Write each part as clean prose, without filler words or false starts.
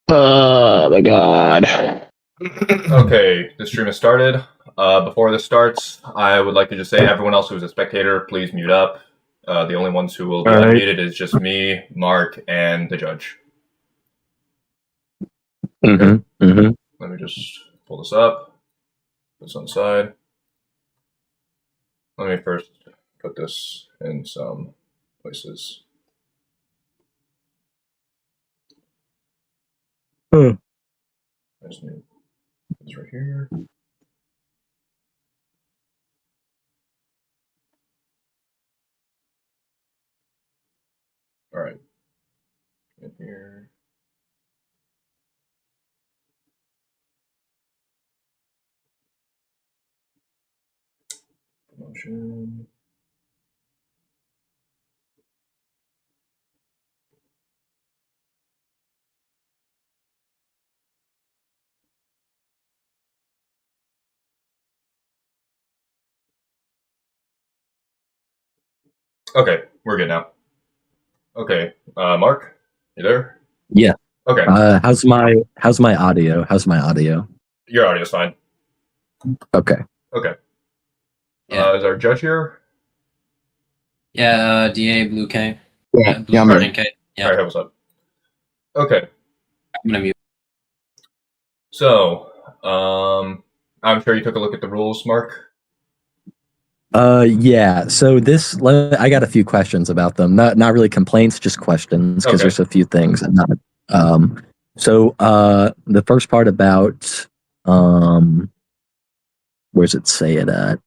Oh my god. Okay, the stream has started. Before this starts, I would like to just say everyone else who's a spectator, please mute up. The only ones who will be All right. unmuted is just me, Mark, and the judge. Let me just pull this up. Put this on the side. Let me first put this in some places. Hmm. This right here. All right. In here. Promotion. Okay, we're good now. Okay, Mark, you there? Yeah. Okay. How's my audio? How's my audio? Your audio's fine. Okay. Okay. Yeah. Is our judge here? Yeah, DA Blue K. Yeah, Blue I'm Burning K. Yeah. All right, what's up? Okay. I'm gonna mute. So, I'm sure you took a look at the rules, Mark. Yeah. So I got a few questions about them. Not really complaints, just questions, because Okay. there's a few things. The first part about where's it say it at?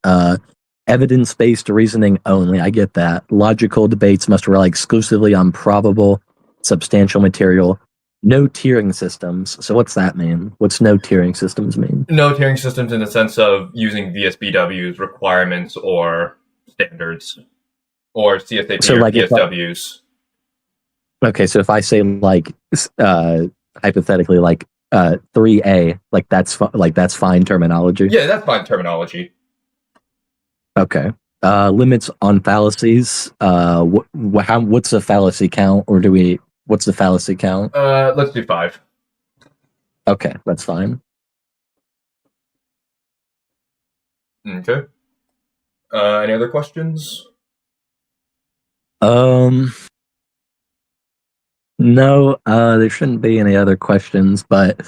Evidence-based reasoning only. I get that. Logical debates must rely exclusively on probable, substantial material. No tiering systems. So what's that mean? What's no tiering systems mean? No tiering systems in the sense of using VSBW's requirements or standards, or CSAP So, or like, PSWs. Okay, so if I say hypothetically 3A, that's fine terminology. Yeah, that's fine terminology. Okay. Limits on fallacies. What's a fallacy count, or what's the fallacy count? Let's do 5. Okay, that's fine. Okay. Any other questions? No, there shouldn't be any other questions, but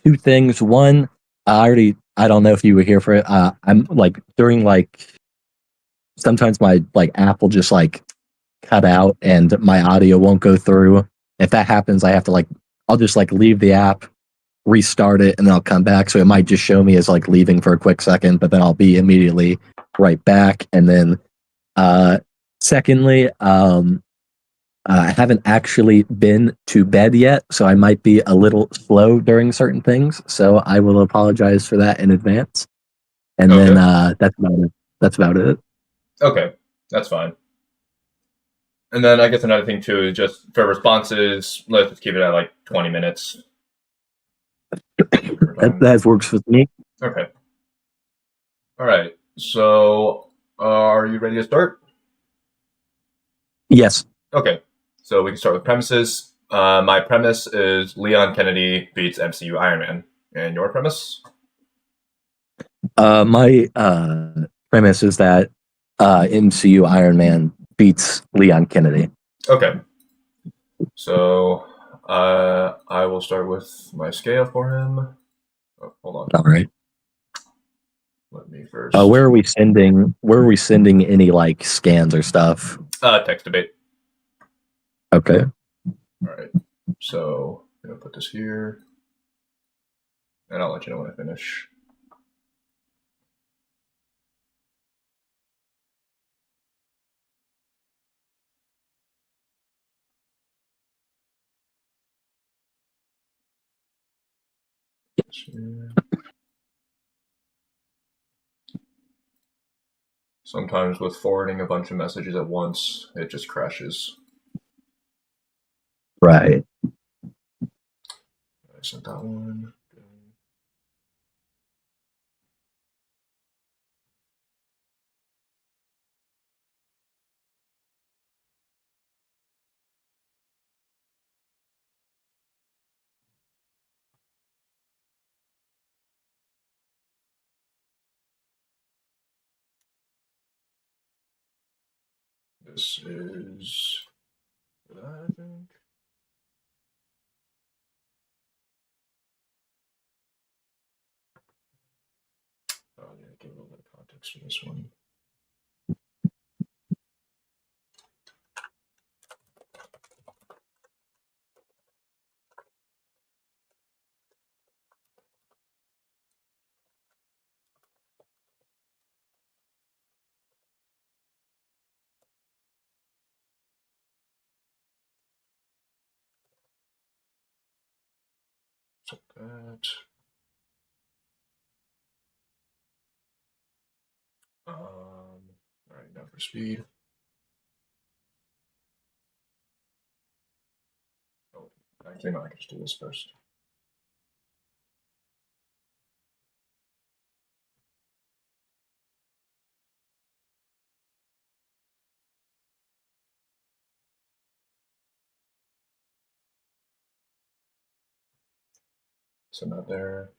two things. One, I don't know if you were here for it. I'm during sometimes my app will just cut out and my audio won't go through. If that happens, I have to I'll just leave the app, restart it, and then I'll come back. So it might just show me as leaving for a quick second, but then I'll be immediately right back. And then secondly, I haven't actually been to bed yet, so I might be a little slow during certain things. So I will apologize for that in advance. And then that's about it. That's about it. Okay, that's fine. And then I guess another thing too is just for responses, let's just keep it at 20 minutes. That works with me. Okay. All right. So, are you ready to start? Yes. Okay. So we can start with premises. My premise is Leon Kennedy beats MCU Iron Man. And your premise? My premise is that MCU Iron Man beats Leon Kennedy. Okay. So I will start with my scale for him. Oh, hold on. All right. Let me first. Where are we sending any scans or stuff? Text debate. Okay. All right. So I'm gonna put this here, and I'll let you know when I finish. Sometimes with forwarding a bunch of messages at once, it just crashes. Right. I sent that one. This is that, I think. Oh, yeah, give a little bit of context to this one. So that. All right, now for speed. Oh, actually, no, I can just do this first. So not there.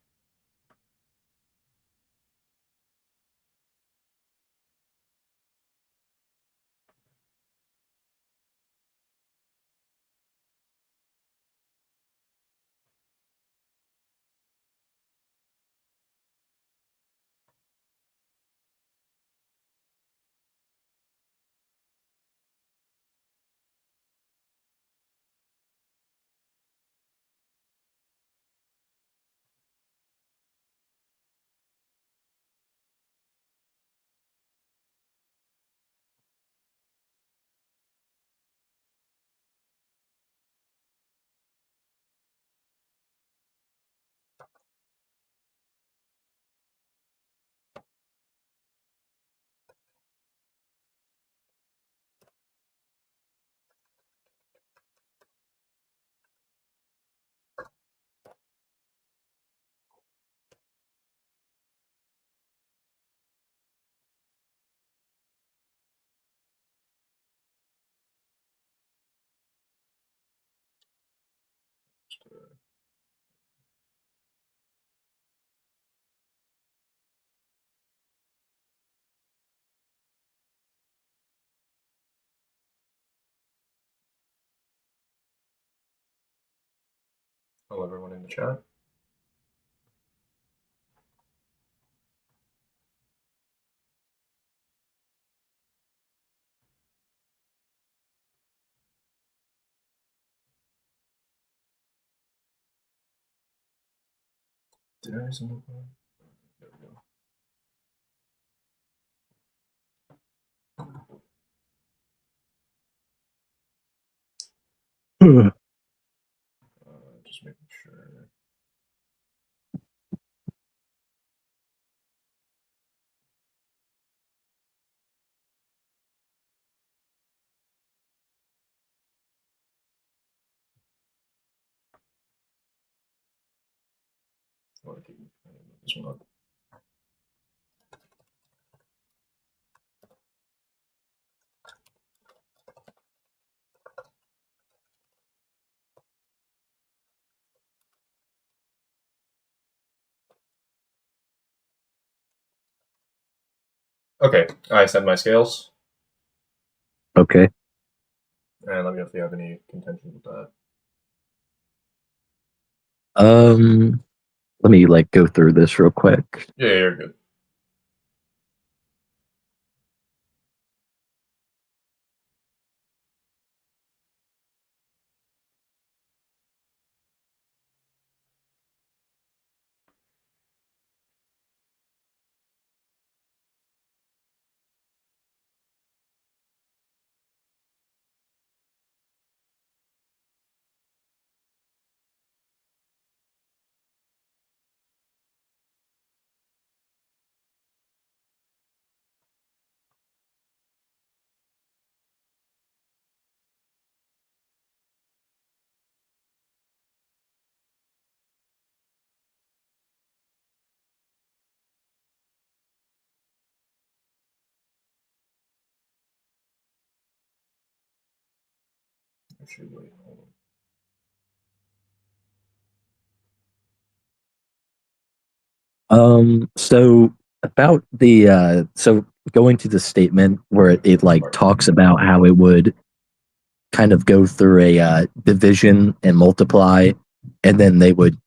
Hello, everyone in the chat. Did I send it? There we go. Just making sure. Oh, I keep this one up. Okay, I set my scales, Okay. and let me know if you have any contention with that. Let me like go through this real quick. Yeah, you're good. Actually, wait, hold on. So about the so going to the statement where it like talks about how it would kind of go through a division and multiply, and then they would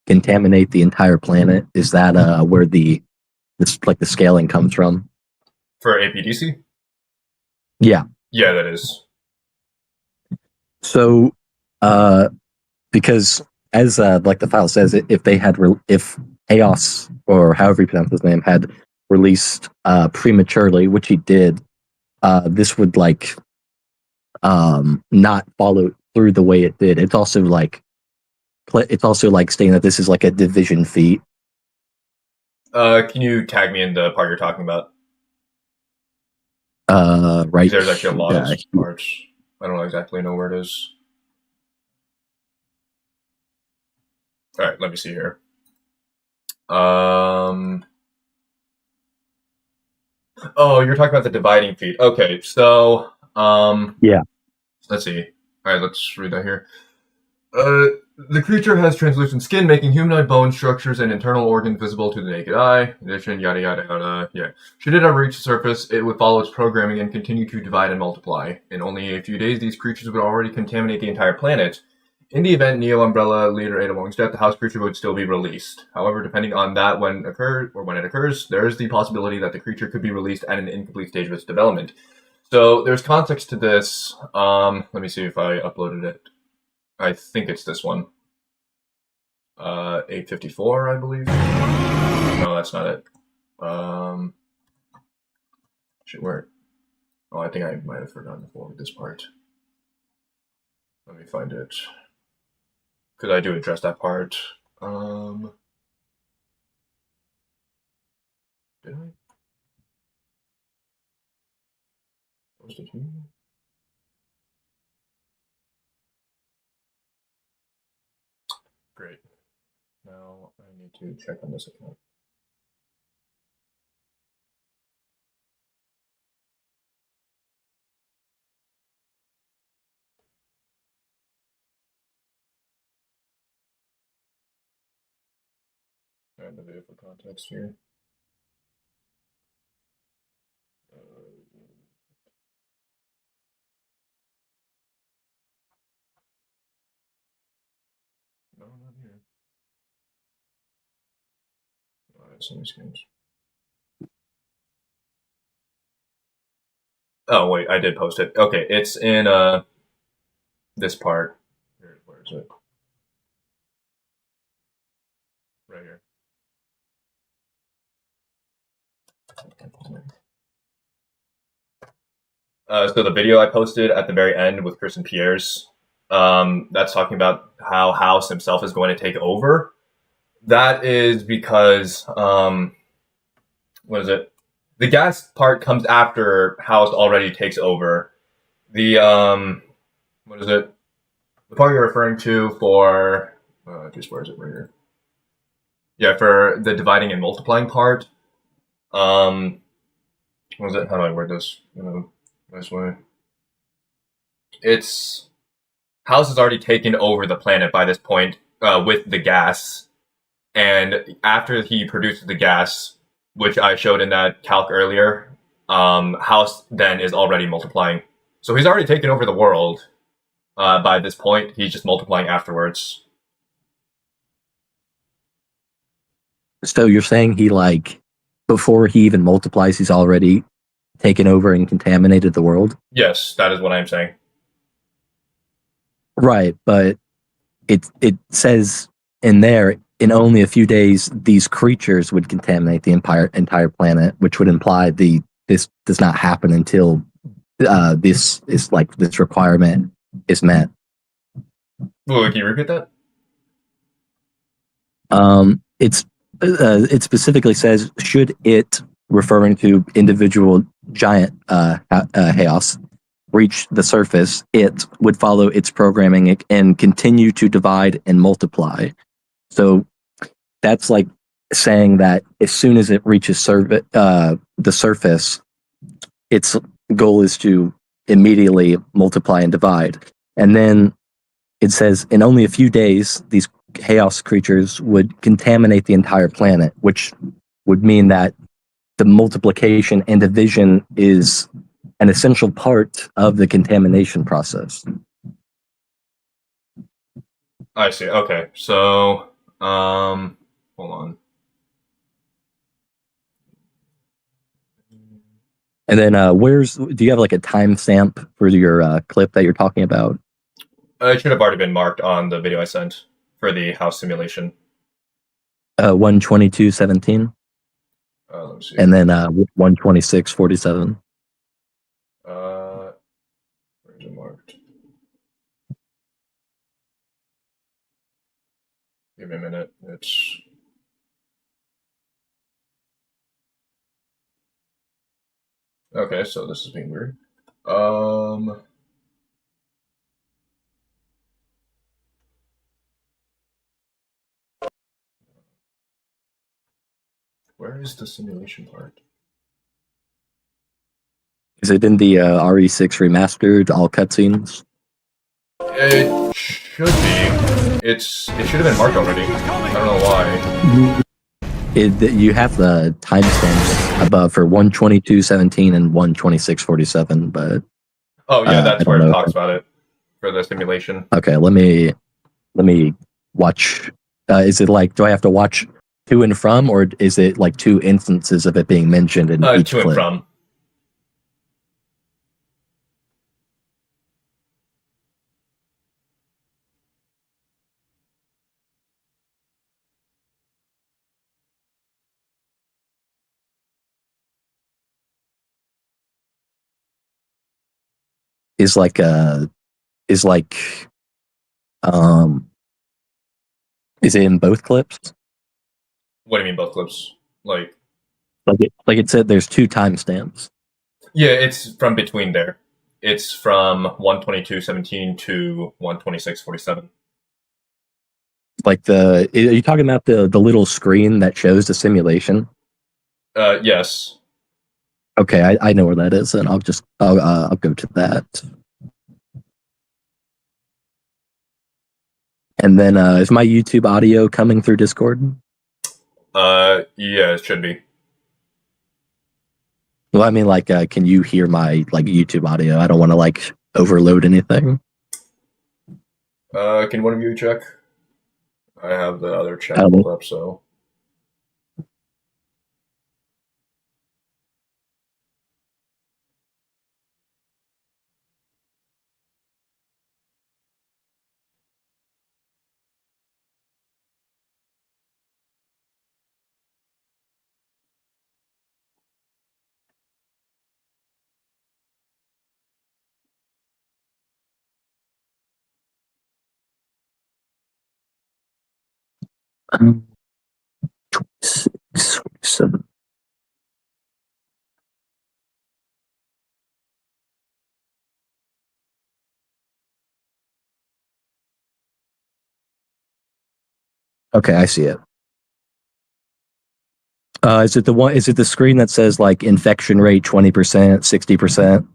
contaminate the entire planet. Is that where the scaling comes from? For APDC? Yeah. Yeah, that is. So, because as like the file says, if they had if Chaos, or however you pronounce his name, had released prematurely, which he did, this would like not follow through the way it did. It's also like saying that this is like a division feat. Can you tag me in the part you're talking about? Right. There's actually a lot of parts. I don't exactly know where it is. All right, let me see here. Oh, you're talking about the dividing feat. Okay, so yeah. Let's see. All right, let's read that here. The creature has translucent skin, making humanoid bone structures and internal organs visible to the naked eye. In addition, yada yada yada. Yeah. Should it ever reach the surface, it would follow its programming and continue to divide and multiply. In only a few days, these creatures would already contaminate the entire planet. In the event Neo Umbrella Leader Ada Wong's death, the house creature would still be released. However, depending on that when it occurs, there is the possibility that the creature could be released at an incomplete stage of its development. So there's context to this. Let me see if I uploaded it. I think it's this one. 854, I believe. No, that's not it. Where? Oh, I think I might have forgotten to forward this part. Let me find it. Because I do address that part. Did I? Post it here? Great. Now I need to check on this account. And the video for context here. No, not here. Some screens. Oh wait, I did post it. Okay, it's in this part. Where is it? Right here. So the video I posted at the very end with Chris and Pierre's, that's talking about how House himself is going to take over. That is because, what is it? The gas part comes after House already takes over. The, what is it? The part you're referring to for, just where is it right here? Yeah, for the dividing and multiplying part. What is it? How do I word this? Nice way. It's House has already taken over the planet by this point with the gas, and after he produces the gas, which I showed in that calc earlier, House then is already multiplying. So he's already taken over the world by this point. He's just multiplying afterwards. So you're saying he like before he even multiplies, he's already taken over and contaminated the world? Yes, that is what I'm saying. Right, but it says in there, in only a few days, these creatures would contaminate the entire planet, which would imply this does not happen until this requirement is met. Wait, can you repeat that? It specifically says, should it, referring to individual giant chaos, reach the surface, it would follow its programming and continue to divide and multiply. So that's like saying that as soon as it reaches the surface, its goal is to immediately multiply and divide. And then it says in only a few days, these chaos creatures would contaminate the entire planet, which would mean that the multiplication and division is an essential part of the contamination process. I see. Okay, so hold on. And then do you have like a timestamp for your clip that you're talking about? It should have already been marked on the video I sent for the house simulation. 122:17. Let me see. And then 126:47. Where is it marked? Give me a minute. It's okay. So this is being weird. Where is the simulation part? Is it in the RE6 remastered all cutscenes? It should be. It should have been marked already. I don't know why. You have the timestamps above for 122:17 and 126:47, but Oh yeah, that's I where don't it know. talks about it for the simulation. Okay, let me watch. Is it like, do I have to watch to and from, or is it like two instances of it being mentioned in each To and clip? from. Is like is it in both clips? What do you mean both clips? Like Like it said, there's two timestamps. yeah, it's from between there. It's from 122:17 to 126:47. Like are you talking about the little screen that shows the simulation? Yes. Okay, I know where that is, and I'll go to that. And then is my YouTube audio coming through Discord? Yeah, it should be. Well, I mean, like, can you hear my like YouTube audio? I don't want to like overload anything. Can one of you check? I have the other chat Um, pulled up, so. um, 26, 47. Okay, I see it. Is it the one? Is it the screen that says like infection rate 20%, 60%?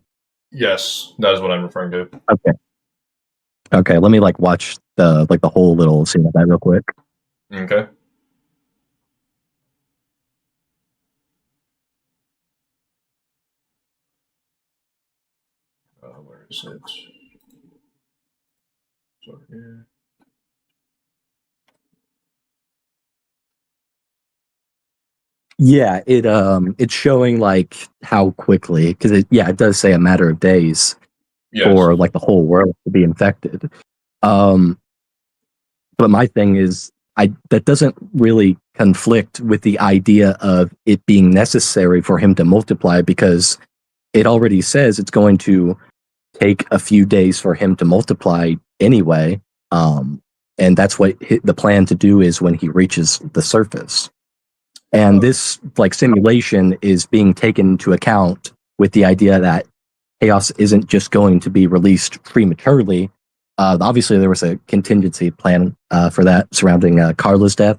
Yes, that is what I'm referring to. Okay. Okay, let me like watch the whole little scene of that real quick. Okay. Where is it? So here. Yeah, it's showing like how quickly, because it does say a matter of days Yes. for like the whole world to be infected. But my thing is, that doesn't really conflict with the idea of it being necessary for him to multiply, because it already says it's going to take a few days for him to multiply anyway. And that's what the plan to do is when he reaches the surface. And this like simulation is being taken into account with the idea that Chaos isn't just going to be released prematurely. Obviously, there was a contingency plan for that surrounding Carla's death.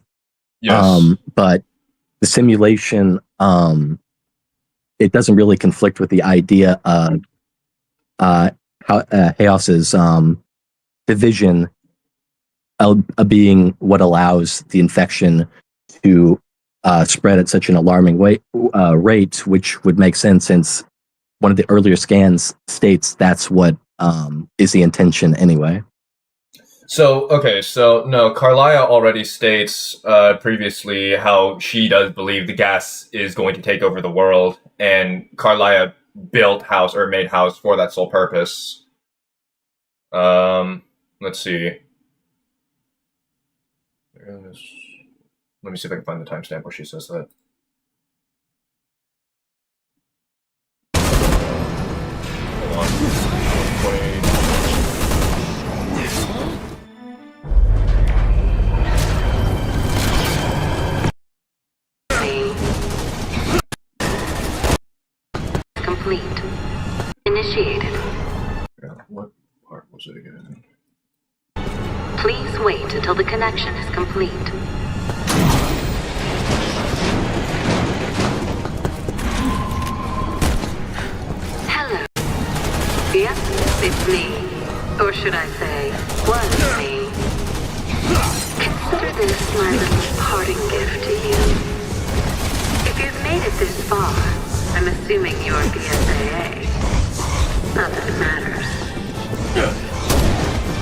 Yes. But the simulation, it doesn't really conflict with the idea of how Chaos's division being what allows the infection to spread at such an alarming rate, which would make sense since one of the earlier scans states that's what is the intention anyway. So no, Carlia already states previously how she does believe the gas is going to take over the world, and Carlia built House or made House for that sole purpose. Let's see. Let me see if I can find the timestamp where she says that. Hold on. 20. Complete. Initiated. Yeah, what part was it again? Please wait until the connection is complete. Hello. Yes, it's me. Or should I say, was me. Consider this my little parting gift to you. If you've made it this far, I'm assuming you're BSAA. Not that it matters.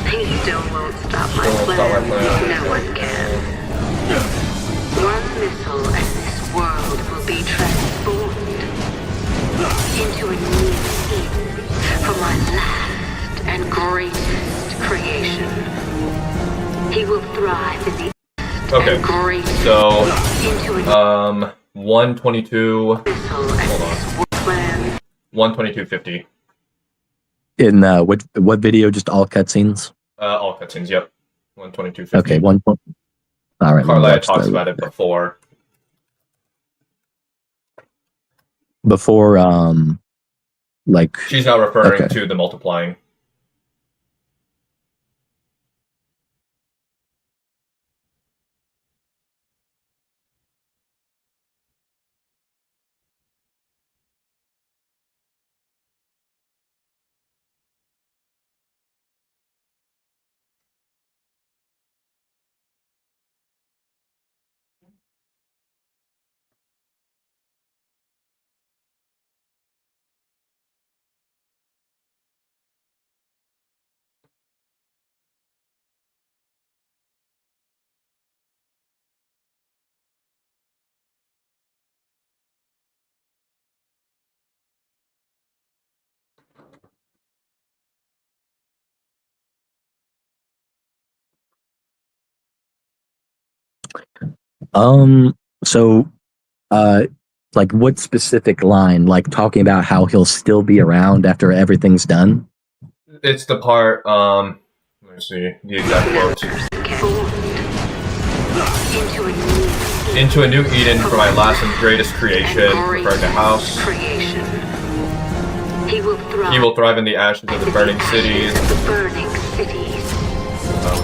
He still won't stop my plan. No one can. One missile and this world will be transformed into a new Eden for my last and greatest creation. He will thrive in the Okay, so into a 122. missile and Hold this plan. 122.50. In what video? Just all cutscenes. All cutscenes. Yep. 122.50. Okay, one point. All right. Carlia talks about it before. Before, like She's now referring Okay. to the multiplying. So, like what specific line? Like talking about how he'll still be around after everything's done? It's the part, let me see the exact quote. Into a new Eden for my last and greatest creation, referring to House. Creation. He will thrive in the ashes of the burning cities. The burning cities.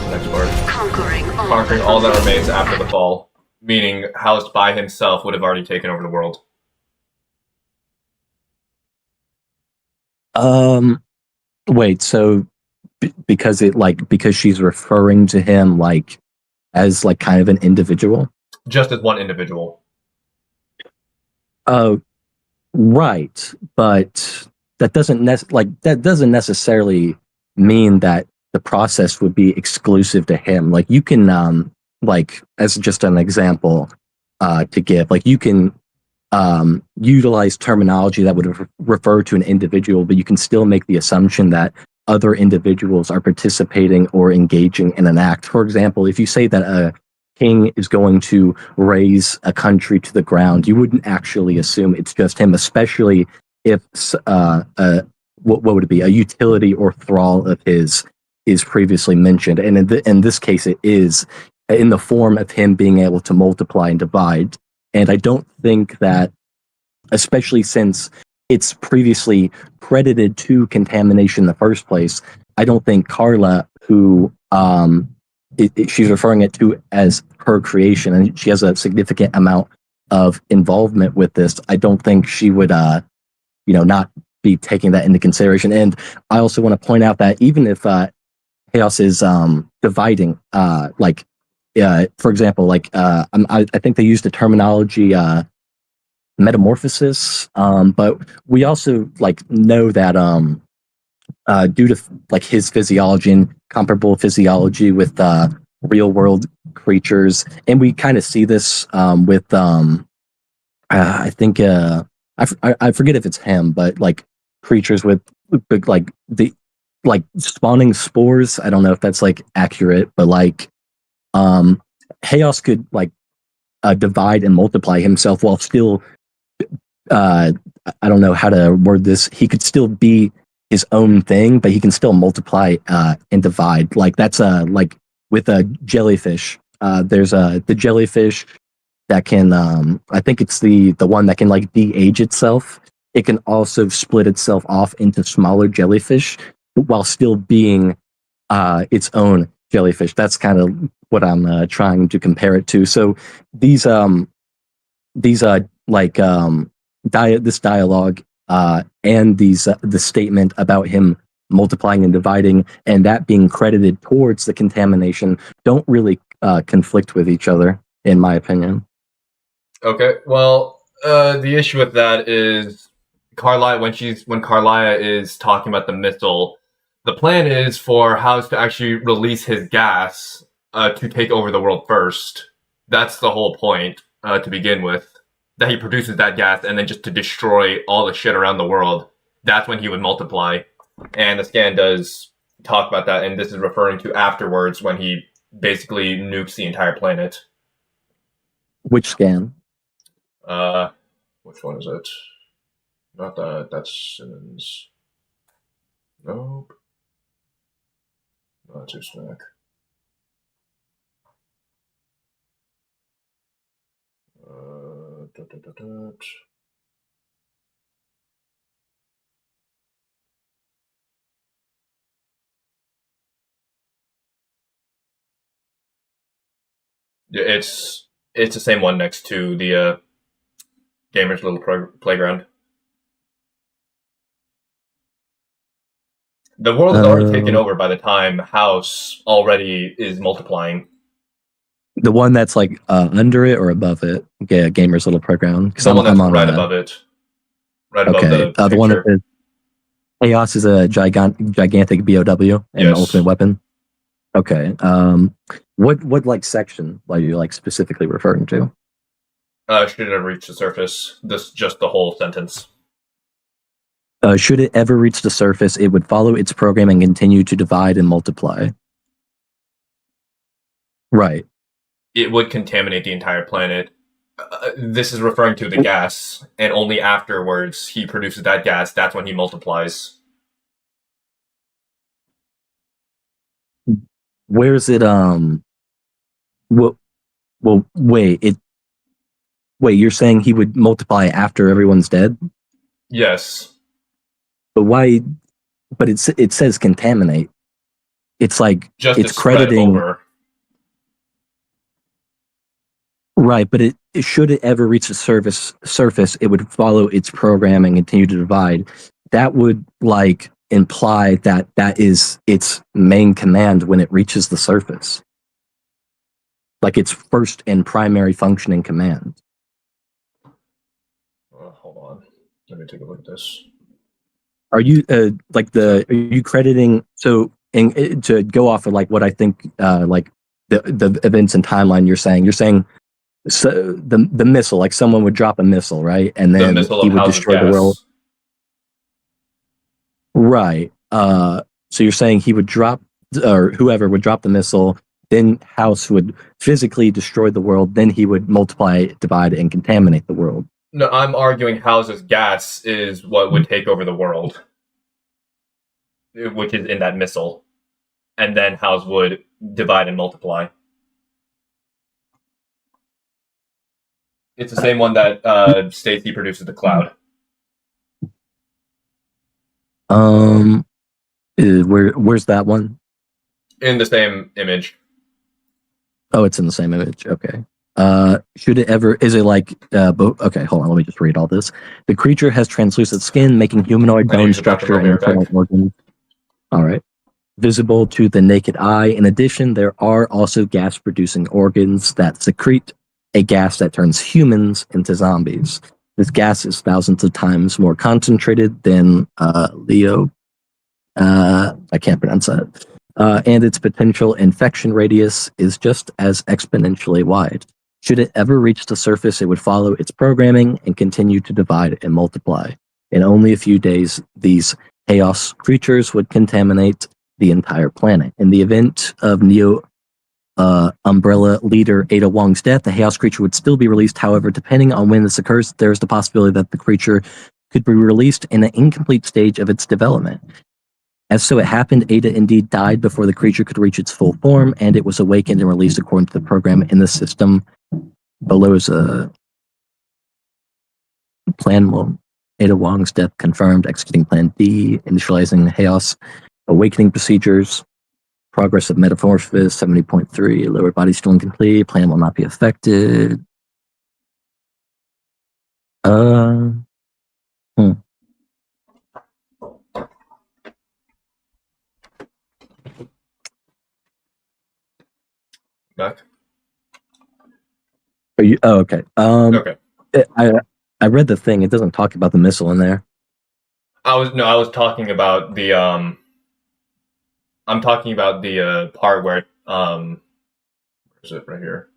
Next word. Conquering all that remains after the fall. Meaning, House by himself would have already taken over the world. Wait. So, because she's referring to him like as like kind of an individual. Just as one individual. Right, but that doesn't necessarily mean that the process would be exclusive to him. Like you can like as just an example to give, like you can utilize terminology that would refer to an individual, but you can still make the assumption that other individuals are participating or engaging in an act. For example, if you say that a king is going to raise a country to the ground, you wouldn't actually assume it's just him, especially if what would it be, a utility or thrall of his is previously mentioned. And in this case, it is in the form of him being able to multiply and divide. And I don't think that, especially since it's previously credited to contamination in the first place, I don't think Carla, who she's referring it to as her creation, and she has a significant amount of involvement with this, I don't think she would, not be taking that into consideration. And I also want to point out that even if Chaos is dividing, like for example, like I think they used the terminology metamorphosis, but we also like know that due to like his physiology and comparable physiology with real world creatures, and we kind of see this with I think I forget if it's him, but like creatures with like the like spawning spores. I don't know if that's like accurate, but like Chaos could like divide and multiply himself while still I don't know how to word this. He could still be his own thing, but he can still multiply and divide. Like that's like with a jellyfish. There's the jellyfish that can I think it's the one that can like de-age itself. It can also split itself off into smaller jellyfish while still being its own jellyfish. That's kind of what I'm trying to compare it to. So these like this dialogue and these the statement about him multiplying and dividing and that being credited towards the contamination don't really conflict with each other, in my opinion. Okay, well, the issue with that is Carlia, when Carlia is talking about the missile, the plan is for House to actually release his gas to take over the world first. That's the whole point to begin with. That he produces that gas and then just to destroy all the shit around the world. That's when he would multiply. And the scan does talk about that, and this is referring to afterwards when he basically nukes the entire planet. Which scan? Which one is it? Not that. That's Simmons. Nope. That's his snack. Yeah, it's the same one next to the Gamer's Little Playground. The world is already taken over by the time House already is multiplying. The one that's like under it or above it? Yeah, Gamer's Little Playground. The one that's right above it. Right above the one that is Chaos is a gigantic BOW and an ultimate weapon. Okay. What like section are you like specifically referring to? Should it ever reach the surface? Just the whole sentence. Should it ever reach the surface, it would follow its program and continue to divide and multiply. Right. It would contaminate the entire planet. This is referring to the gas, and only afterwards he produces that gas. That's when he multiplies. Where's it? Well, wait. Wait, you're saying he would multiply after everyone's dead? Yes. But why? But it says contaminate. It's like just it's crediting. Over. Right, but should it ever reach the surface, it would follow its program and continue to divide. That would like imply that is its main command when it reaches the surface. Like its first and primary functioning command. Hold on. Let me take a look at this. Are you are you crediting to go off of like what I think like the events and timeline you're saying so the missile, like someone would drop a missile, right? And then he would destroy the world. Right. So you're saying he would drop, or whoever would drop the missile, then House would physically destroy the world, then he would multiply, divide, and contaminate the world. No, I'm arguing House's gas is what would take over the world, which is in that missile. And then House would divide and multiply. It's the same one that states he produces the cloud. Where's that one? In the same image. Oh, it's in the same image. Okay. Should it ever? Is it like? Okay, hold on. Let me just read all this. The creature has translucent skin, making humanoid bone structure and internal organs. All right. visible to the naked eye. In addition, there are also gas-producing organs that secrete a gas that turns humans into zombies. This gas is thousands of times more concentrated than Leo. I can't pronounce that. And its potential infection radius is just as exponentially wide. Should it ever reach the surface, it would follow its programming and continue to divide and multiply. In only a few days, these chaos creatures would contaminate the entire planet. In the event of Neo Umbrella leader Ada Wong's death, the chaos creature would still be released. However, depending on when this occurs, there's the possibility that the creature could be released in an incomplete stage of its development. As so it happened, Ada indeed died before the creature could reach its full form, and it was awakened and released according to the program in the system. Below is a plan. Well, Ada Wong's death confirmed, executing Plan D, initializing chaos, awakening procedures, progress of metamorphosis, 70.3, lower body still incomplete, plan will not be affected. Back. Are you? Oh, okay. Okay. I read the thing. It doesn't talk about the missile in there. I was talking about the I'm talking about the part where where is it right here?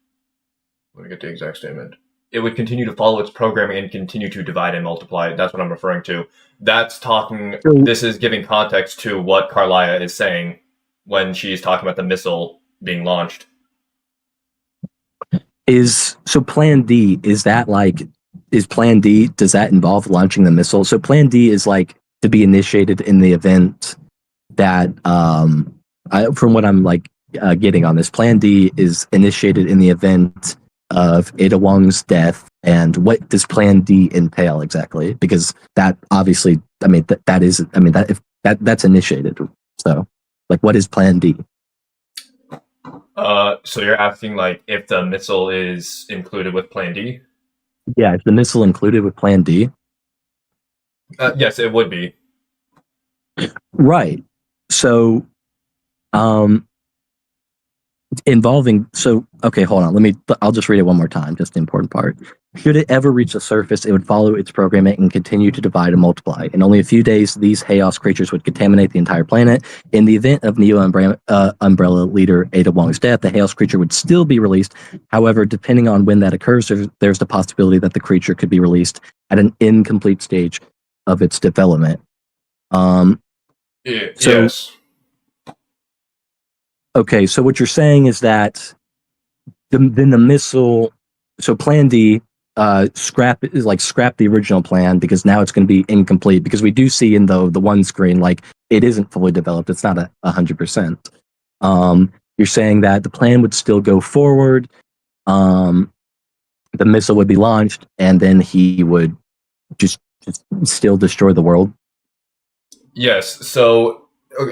Let me get the exact statement. It would continue to follow its programming and continue to divide and multiply. That's what I'm referring to. That's talking. This is giving context to what Carlia is saying when she's talking about the missile being launched. So Plan D, is Plan D, does that involve launching the missile? So Plan D is like to be initiated in the event that, from what I'm getting on this, Plan D is initiated in the event of Ada Wong's death. And what does Plan D entail exactly? Because that obviously, that's initiated. So, what is Plan D? So you're asking if the missile is included with Plan D? Yeah, is the missile included with Plan D? Yes, it would be. Right. So, okay, hold on. I'll just read it one more time, just the important part. Should it ever reach the surface, it would follow its programming and continue to divide and multiply. In only a few days, these chaos creatures would contaminate the entire planet. In the event of Neo Umbrella leader Ada Wong's death, the chaos creature would still be released. However, depending on when that occurs, there's the possibility that the creature could be released at an incomplete stage of its development. Yes. Okay, so what you're saying is that then the missile, so Plan D, scrap the original plan because now it's going to be incomplete, because we do see in the one screen it isn't fully developed. It's not 100%. You're saying that the plan would still go forward. The missile would be launched, and then he would just still destroy the world. Yes. So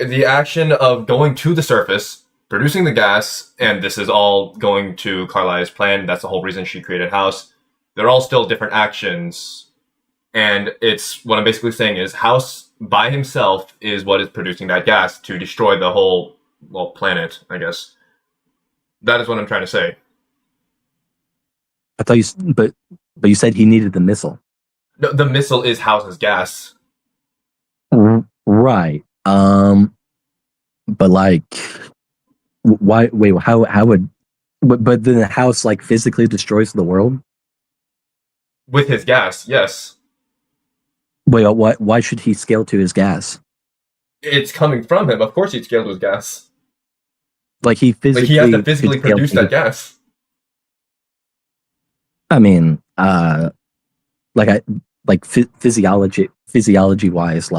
the action of going to the surface, producing the gas, and this is all going to Carlia's plan. That's the whole reason she created House. They're all still different actions. And it's what I'm basically saying is House by himself is what is producing that gas to destroy the whole, planet, I guess. That is what I'm trying to say. I thought but you said he needed the missile. No, the missile is House's gas. Right. But why? Wait, how would? But then the House physically destroys the world with his gas. Yes. Wait, why should he scale to his gas? It's coming from him. Of course, he'd scale to his gas. He physically. He has to physically produce that gas. I mean, physiology wise,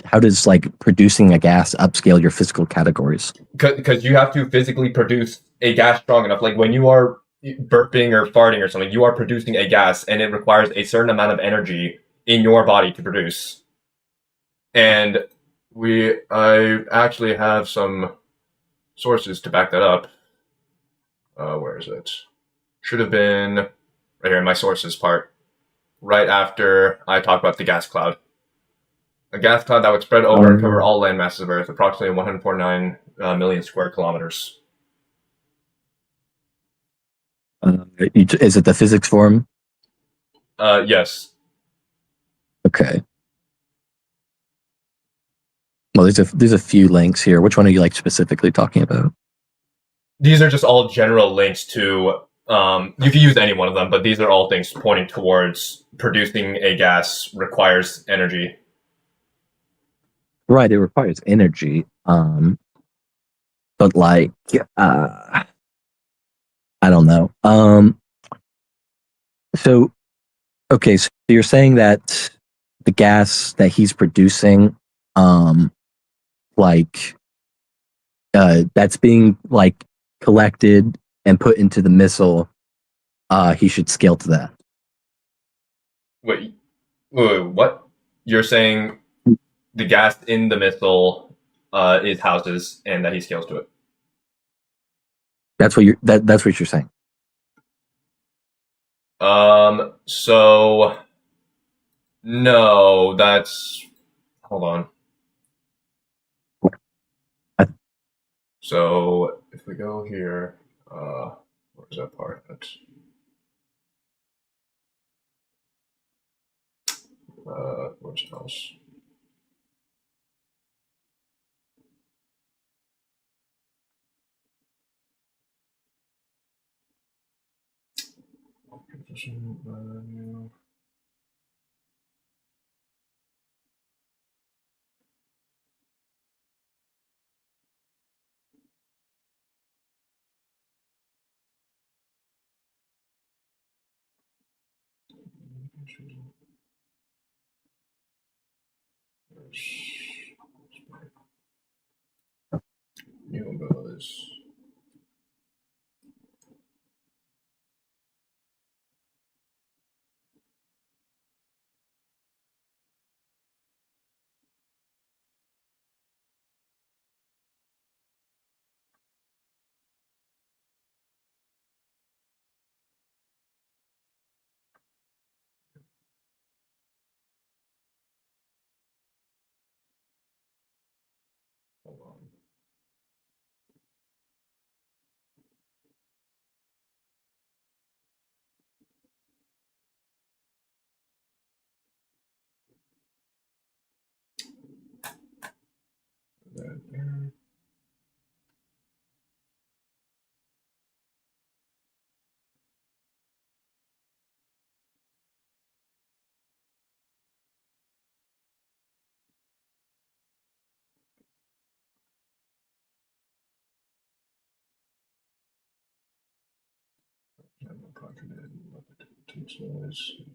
how does producing a gas upscale your physical categories? Because you have to physically produce a gas strong enough. When you are burping or farting or something, you are producing a gas, and it requires a certain amount of energy in your body to produce. And I actually have some sources to back that up. Where is it? Should have been right here in my sources part, right after I talk about the gas cloud. A gas cloud that would spread over and cover all land masses of Earth, approximately 149 million square kilometers. Is it the physics form? Yes. Okay. Well, there's a few links here. Which one are you like specifically talking about? These are just all general links to. You can use any one of them, but these are all things pointing towards producing a gas requires energy. Right, it requires energy. But like, I don't know. So, okay, so you're saying that the gas that he's producing, like, that's being like collected and put into the missile. He should scale to that. Wait, what? You're saying the gas in the missile is houses, and that he scales to it? That's what you're saying. So no, that's hold on. So if we go here, where's that part at? Where's else? New umbrellas. Hold on. There.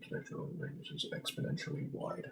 Spectral range is exponentially wide.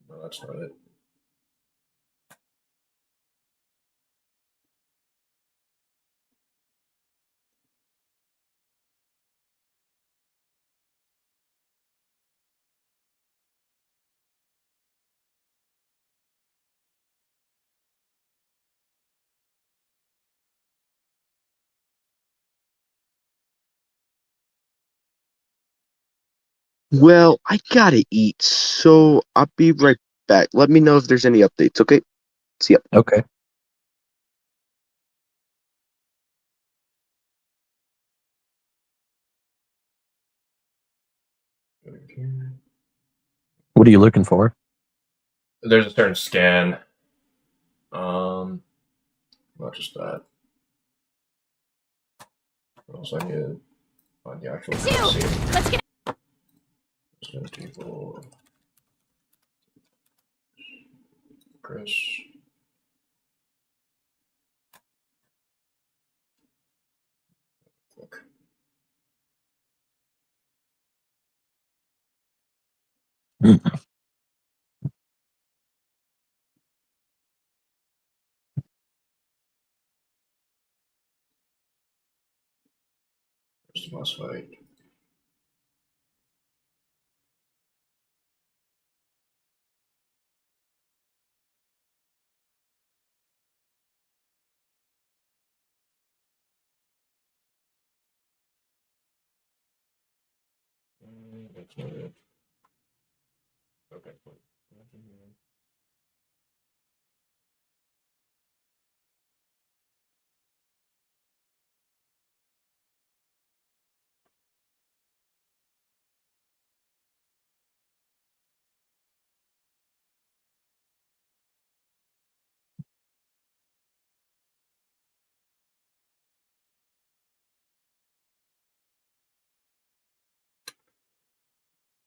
No, that's not it. Well, I gotta eat, so I'll be right back. Let me know if there's any updates, okay? See ya. Okay. What are you looking for? There's a certain scan. Not just that. What else I need to find the actual scene. Let's get People. Chris. First boss fight. That's not it. Okay, cool.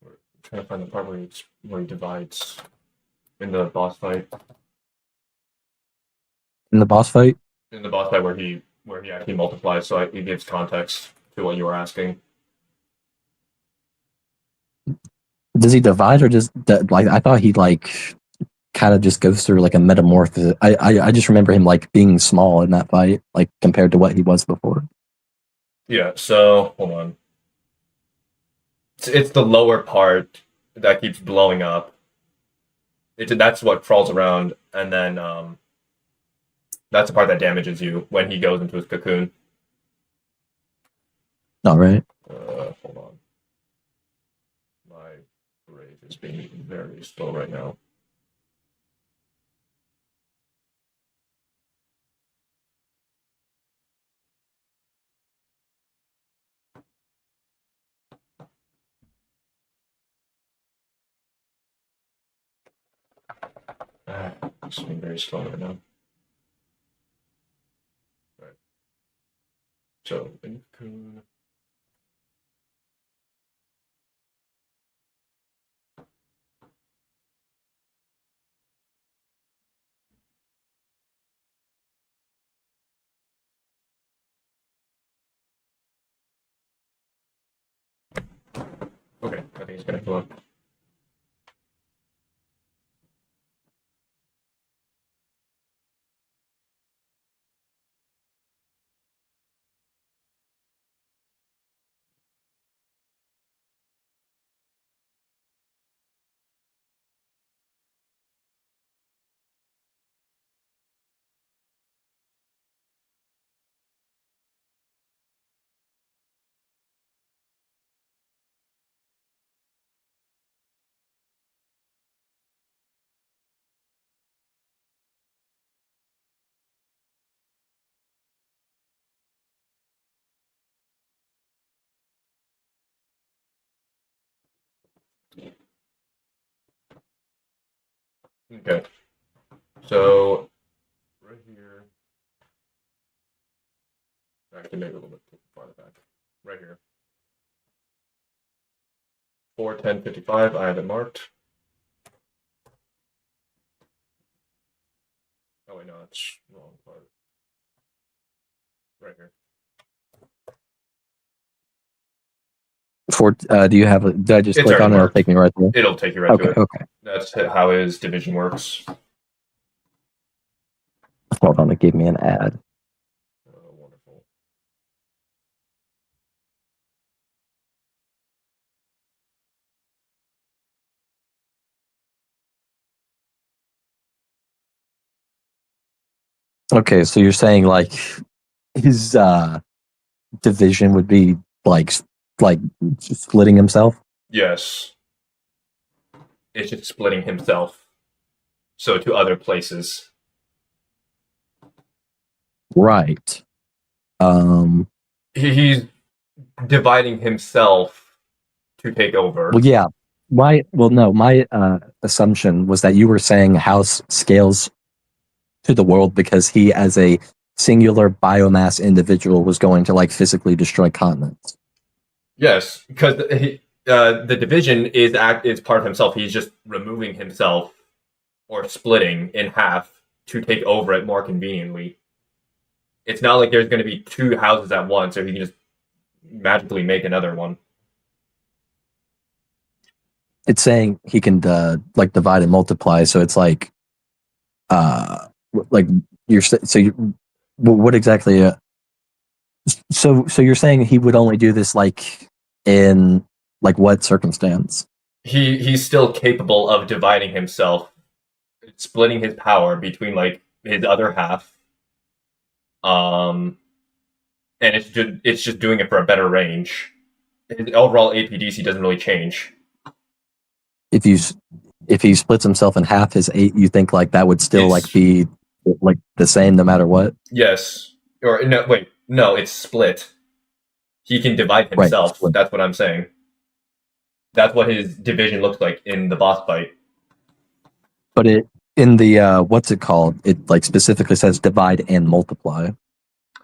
We're trying to find the part where he divides in the boss fight. In the boss fight? In the boss fight where he actually multiplies, so he gives context to what you were asking. Does he divide or just like I thought he like kind of just goes through like a metamorphosis. I just remember him like being small in that fight, like compared to what he was before. Yeah, so hold on. It's the lower part that keeps blowing up. That's what crawls around, and then that's the part that damages you when he goes into his cocoon. All right. Hold on. My Brave is being very slow right now. It's being very slow right now. Right. So, in cocoon. Okay, I think it's gonna come up. Okay. So, right here. Actually, maybe a little bit farther back. Right here. 4:10:55. I have it marked. Oh wait, no, that's wrong part. Right here. Do you have? Did I just It's click on already it? It'll marked. take me right there. It'll take you right Okay. to it. Okay. That's how his division works. Hold on. It gave me an ad. Wonderful. Okay, so you're saying like his division would be like splitting himself? Yes. It's just splitting himself. So to other places. Right. He's dividing himself to take over. Well, yeah. My assumption was that you were saying House scales to the world because he, as a singular biomass individual, was going to like physically destroy continents. Yes, because the division is part of himself. He's just removing himself or splitting in half to take over it more conveniently. It's not like there's going to be two houses at once, or he can just magically make another one. it's saying he can like divide and multiply. So it's like like what exactly? So you're saying he would only do this like in like what circumstance? He's still capable of dividing himself, splitting his power between like his other half. And it's just doing it for a better range. His overall APDC doesn't really change. If he splits himself in half, his 8, you think like that would still like be like the same no matter what? Yes. Or no, wait, no, it's split. He can divide himself. Right. That's what I'm saying. That's what his division looks like in the boss fight. But in the what's it called? It like specifically says divide and multiply.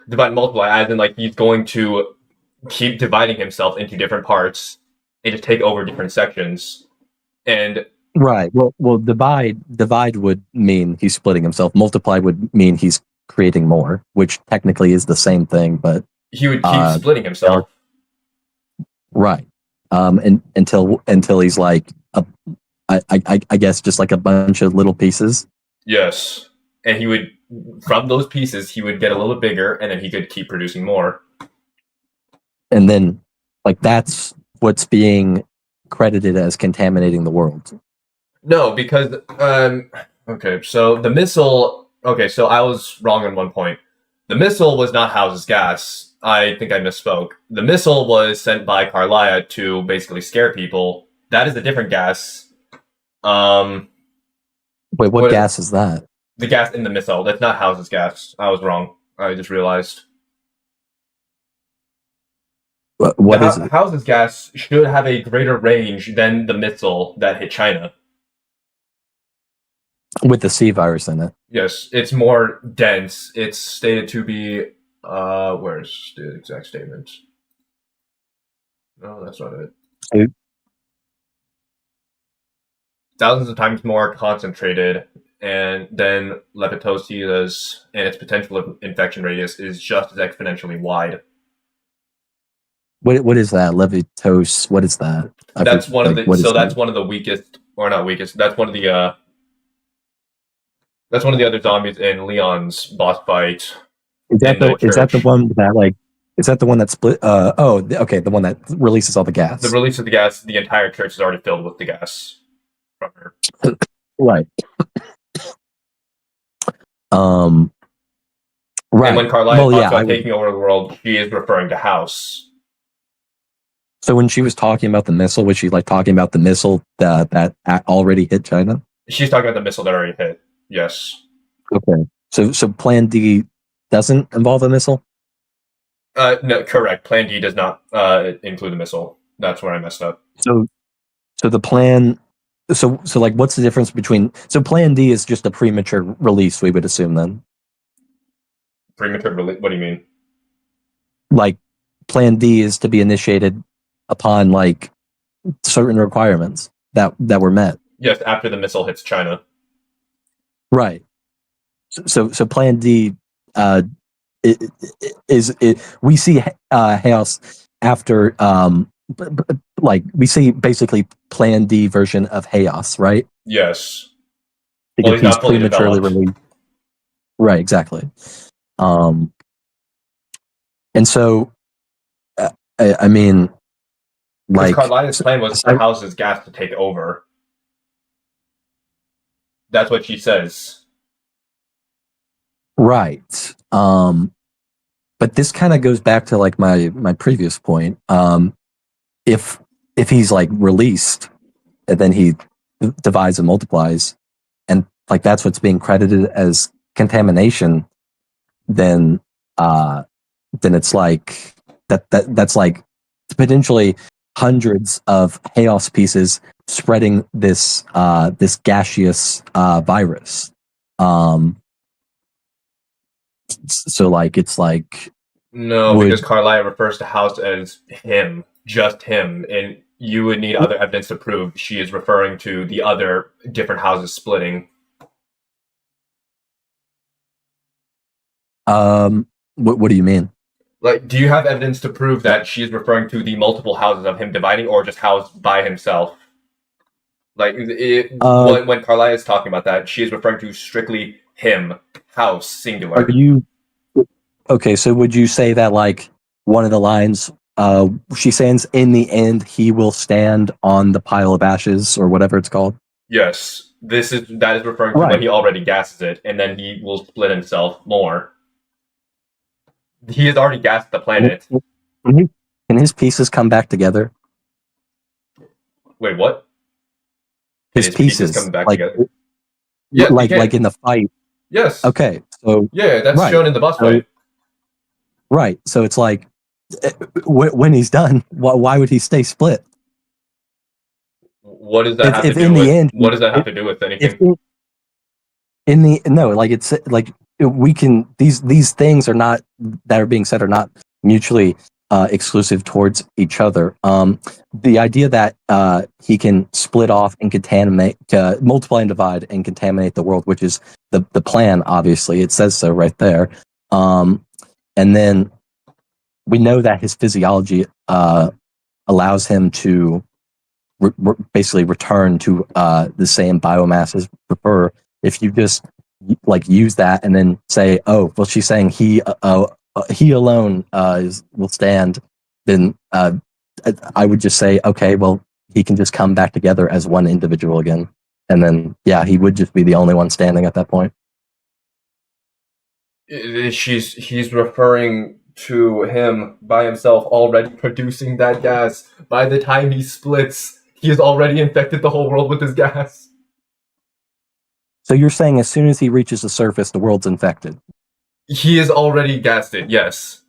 Divide and multiply, as in like he's going to keep dividing himself into different parts and just take over different sections. And Right. Well, divide would mean he's splitting himself. Multiply would mean he's creating more, which technically is the same thing, but he would keep splitting himself. Right. And until he's like I guess just like a bunch of little pieces. Yes. And he would, from those pieces, he would get a little bigger, and then he could keep producing more. And then, like, that's what's being credited as contaminating the world. No, because, okay, so the missile, okay, so I was wrong on one point. The missile was not housed as gas. I think I misspoke. The missile was sent by Carlia to basically scare people. That is a different gas. Wait, what gas is that? The gas in the missile. That's not housed as gas. I was wrong. I just realized. What is it? Housed as gas should have a greater range than the missile that hit China. With the C virus in it. Yes, it's more dense. It's stated to be, where's the exact statement? No, that's not it. Thousands of times more concentrated, and then Leptosidas and its potential infection radius is just as exponentially wide. What is that? Levitos? What is that? That's one of the. So that's one of the weakest, or not weakest. That's one of the. That's one of the other zombies in Leon's boss fight. Is that the one that like? Is that the one that split? Okay, the one that releases all the gas. The release of the gas. The entire church is already filled with the gas from her. Right. Right. And when Carlia talks about taking over the world, she is referring to House. So when she was talking about the missile, was she like talking about the missile that already hit China? She's talking about the missile that already hit. Yes. Okay. So Plan D doesn't involve a missile? No, correct. Plan D does not include the missile. That's where I messed up. So the plan. So like, what's the difference between? So Plan D is just a premature release, we would assume then. Premature release? What do you mean? Like, Plan D is to be initiated upon like certain requirements that were met. Yes, after the missile hits China. Right. So Plan D is we see Chaos after like we see basically Plan D version of Chaos, right? Yes. Because he's prematurely released. Right, exactly. And so I mean, like, Carlia's plan was for House's gas to take over. That's what she says. Right. But this kind of goes back to like my previous point. If he's like released and then he divides and multiplies, and like that's what's being credited as contamination, then it's like that's like potentially hundreds of Chaos pieces spreading this gaseous virus. So like it's like because Carlia refers to House as him, just him, and you would need other evidence to prove she is referring to the other different houses splitting. What do you mean? Like, do you have evidence to prove that she is referring to the multiple houses of him dividing, or just House by himself? Like when Carlia is talking about that, she is referring to strictly him, house, singular. Are you okay? So would you say that like one of the lines, she says, "In the end, he will stand on the pile of ashes," or whatever it's called? Yes, that is referring to Right. when he already gasses it, and then he will split himself more. He has already gassed the planet. Can his pieces come back together? Wait, what? His pieces coming back like, together. Yeah, like in the fight. Yes. Okay, so Yeah, that's right. shown in the boss fight. Right. So it's like when he's done, why would he stay split? What does that have to do with? What does that have to do with anything? It's like we can these things are not that are being said are not mutually exclusive towards each other. The idea that he can split off and contaminate, multiply and divide and contaminate the world, which is the plan. Obviously, it says so right there. And then we know that his physiology allows him to basically return to the same biomass as before. If you just like use that and then say, "Oh, well, she's saying he alone will stand," then I would just say, "Okay, well, he can just come back together as one individual again," and then yeah, he would just be the only one standing at that point. He's referring to him by himself already producing that gas. By the time he splits, he has already infected the whole world with his gas. So you're saying as soon as he reaches the surface, the world's infected? He has already gassed it, yes.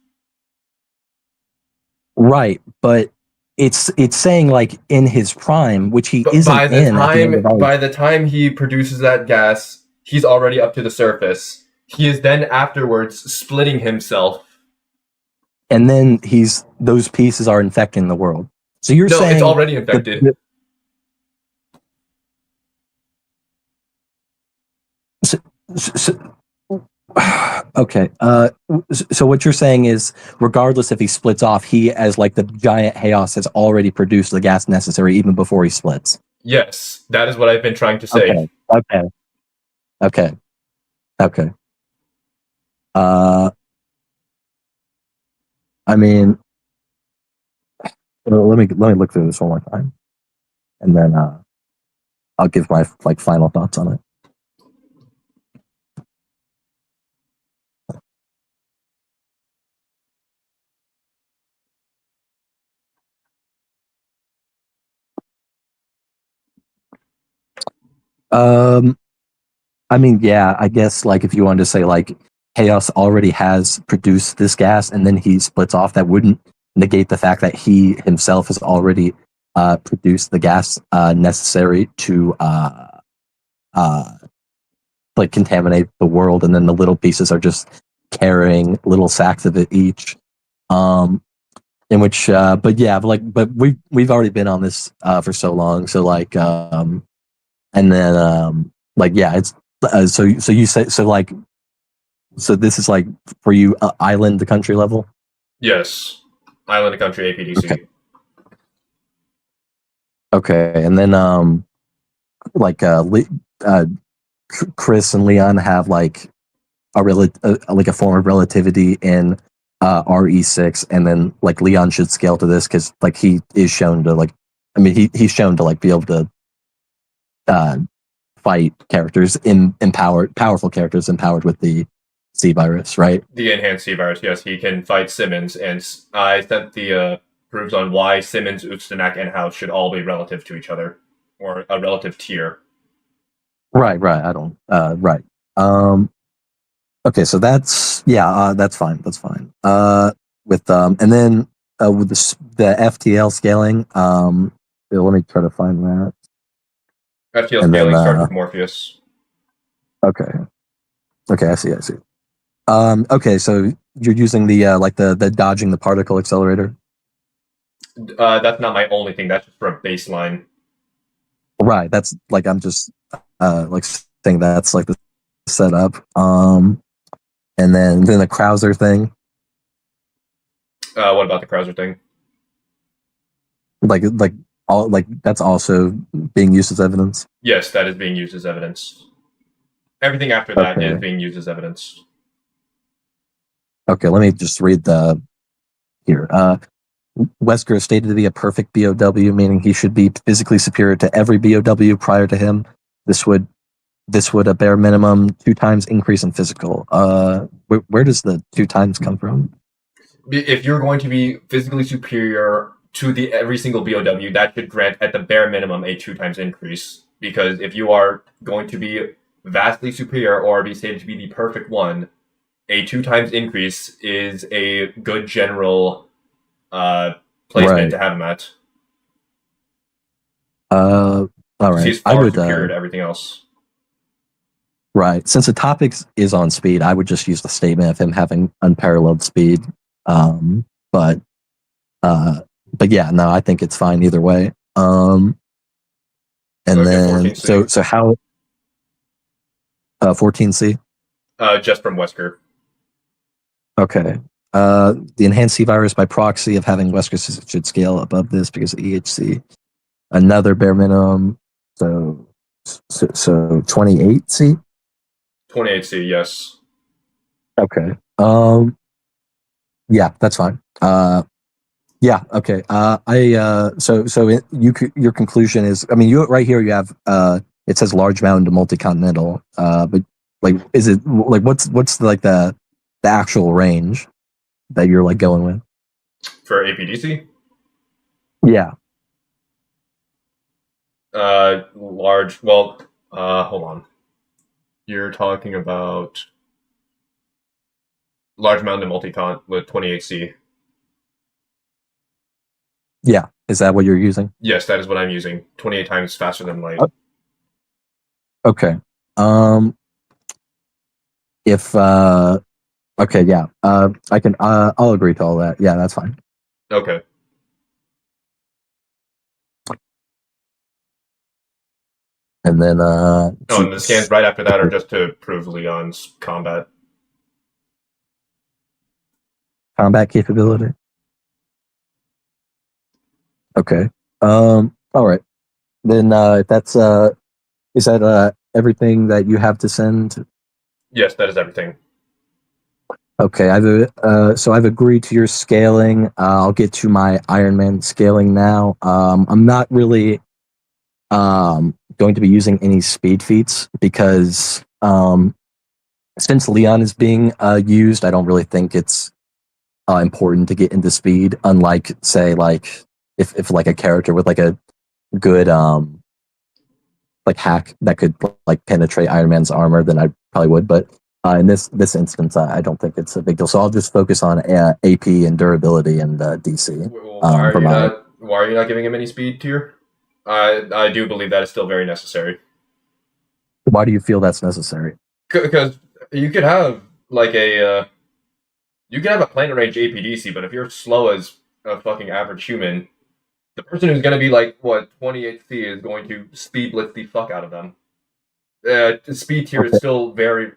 Right, but it's saying like in his prime, which he isn't by the in. By the time he produces that gas, he's already up to the surface. He is then afterwards splitting himself. And then those pieces are infecting the world. So you're saying it's already infected. Okay. So what you're saying is, regardless if he splits off, he, as like the giant Chaos, has already produced the gas necessary even before he splits. Yes, that is what I've been trying to say. Okay. I mean, let me look through this one more time, and then I'll give my like final thoughts on it. I mean, yeah, I guess like if you wanted to say like Chaos already has produced this gas and then he splits off, that wouldn't negate the fact that he himself has already produced the gas necessary to like contaminate the world, and then the little pieces are just carrying little sacks of it each. In which, but we've already been on this for so long, so like, and then like yeah, it's so you say so like, so this is like for you island to country level. Yes, island to country APDC. Okay, and then like Chris and Leon have like like a form of relativity in RE6, and then like Leon should scale to this because like he is shown to like, I mean he's shown to like be able to fight characters powerful characters empowered with the C virus, right? The enhanced C virus, yes, he can fight Simmons, and I sent the proofs on why Simmons, Ustanak, and House should all be relative to each other, or a relative tier. Right. I don't. Right. Okay, so that's that's fine. That's fine. With and then with the FTL scaling, let me try to find that. FTL scaling starts with Morpheus. Okay, I see. Okay, so you're using the like the dodging the particle accelerator. That's not my only thing. That's just for a baseline. Right. That's like I'm just like saying that's like the setup. And then the Krauser thing. What about the Krauser thing? Like all like that's also being used as evidence. Yes, that is being used as evidence. Everything after that is Okay. being used as evidence. Okay, let me just read the here. Wesker is stated to be a perfect BOW, meaning he should be physically superior to every BOW prior to him. This would a bare minimum 2 times increase in physical. Where does the 2 times come from? If you're going to be physically superior to every single BOW, that should grant at the bare minimum a 2 times increase. Because if you are going to be vastly superior or be stated to be the perfect one, a 2 times increase is a good general placement Right. to have him at. All right. He's I far would superior to everything else. right. Since the topic is on speed, I would just use the statement of him having unparalleled speed. But yeah, no, I think it's fine either way. And Okay, then 14C. so how 14C? Just from Wesker. Okay. The enhanced C virus by proxy of having Wesker should scale above this because of EHC. Another bare minimum. So 28C? 28C, yes. Okay. Yeah, that's fine. Yeah, okay. Your conclusion is, I mean, you right here you have it says large mountain to multi-continental, but like is it like what's like the actual range that you're like going with? For APDC? Yeah. Large. Well, hold on. You're talking about large mountain multi-con with 28C. Yeah. Is that what you're using? Yes, that is what I'm using. 28 times faster than light. Okay. If okay, yeah. I can I'll agree to all that. Yeah, that's fine. Okay. And then Oh, and the scans right after that are just to prove Leon's combat capability. Okay. All right. Then if that's is that everything that you have to send? Yes, that is everything. Okay, so I've agreed to your scaling. I'll get to my Iron Man scaling now. I'm not really going to be using any speed feats because since Leon is being used, I don't really think it's important to get into speed. Unlike, say, like if like a character with like a good like hack that could like penetrate Iron Man's armor, then I probably would. But in this instance, I don't think it's a big deal. So I'll just focus on AP and durability and DC. Why are you not giving him any speed tier? I do believe that is still very necessary. Why do you feel that's necessary? Because you could have like a planar range APDC, but if you're slow as a fucking average human, the person who's going to be like 28C is going to speed blitz the fuck out of them. Speed tier is still very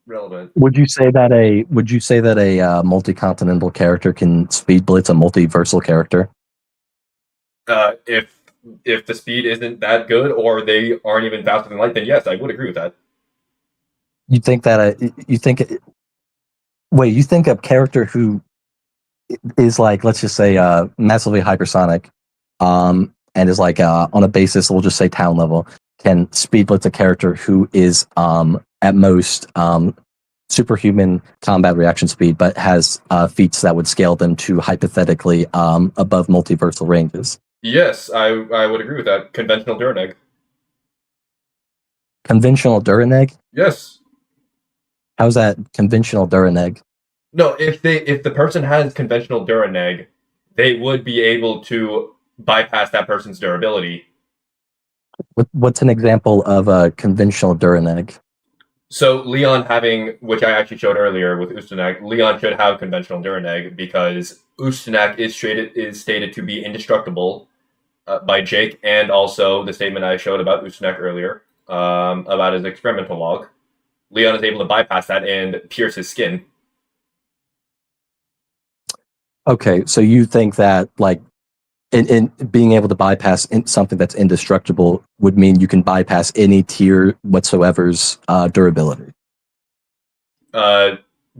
relevant. Would you say that a multi-continental character can speed blitz a multiversal character? If the speed isn't that good or they aren't even faster than light, then yes, I would agree with that. You think that you think a character who is like, let's just say massively hypersonic and is like on a basis, we'll just say town level, can speed blitz a character who is at most superhuman combat reaction speed, but has feats that would scale them to hypothetically above multiversal ranges? Yes, I would agree with that. Conventional Duraneg. Conventional Duraneg? Yes. How's that conventional Duraneg? No, if the person has conventional Duraneg, they would be able to bypass that person's durability. What's an example of a conventional Duraneg? So Leon having, which I actually showed earlier with Ustanak, Leon should have conventional Duraneg because Ustanak is stated to be indestructible by Jake, and also the statement I showed about Ustanak earlier about his experimental log. Leon is able to bypass that and pierce his skin. Okay, so you think that like in being able to bypass something that's indestructible would mean you can bypass any tier whatsoever's durability.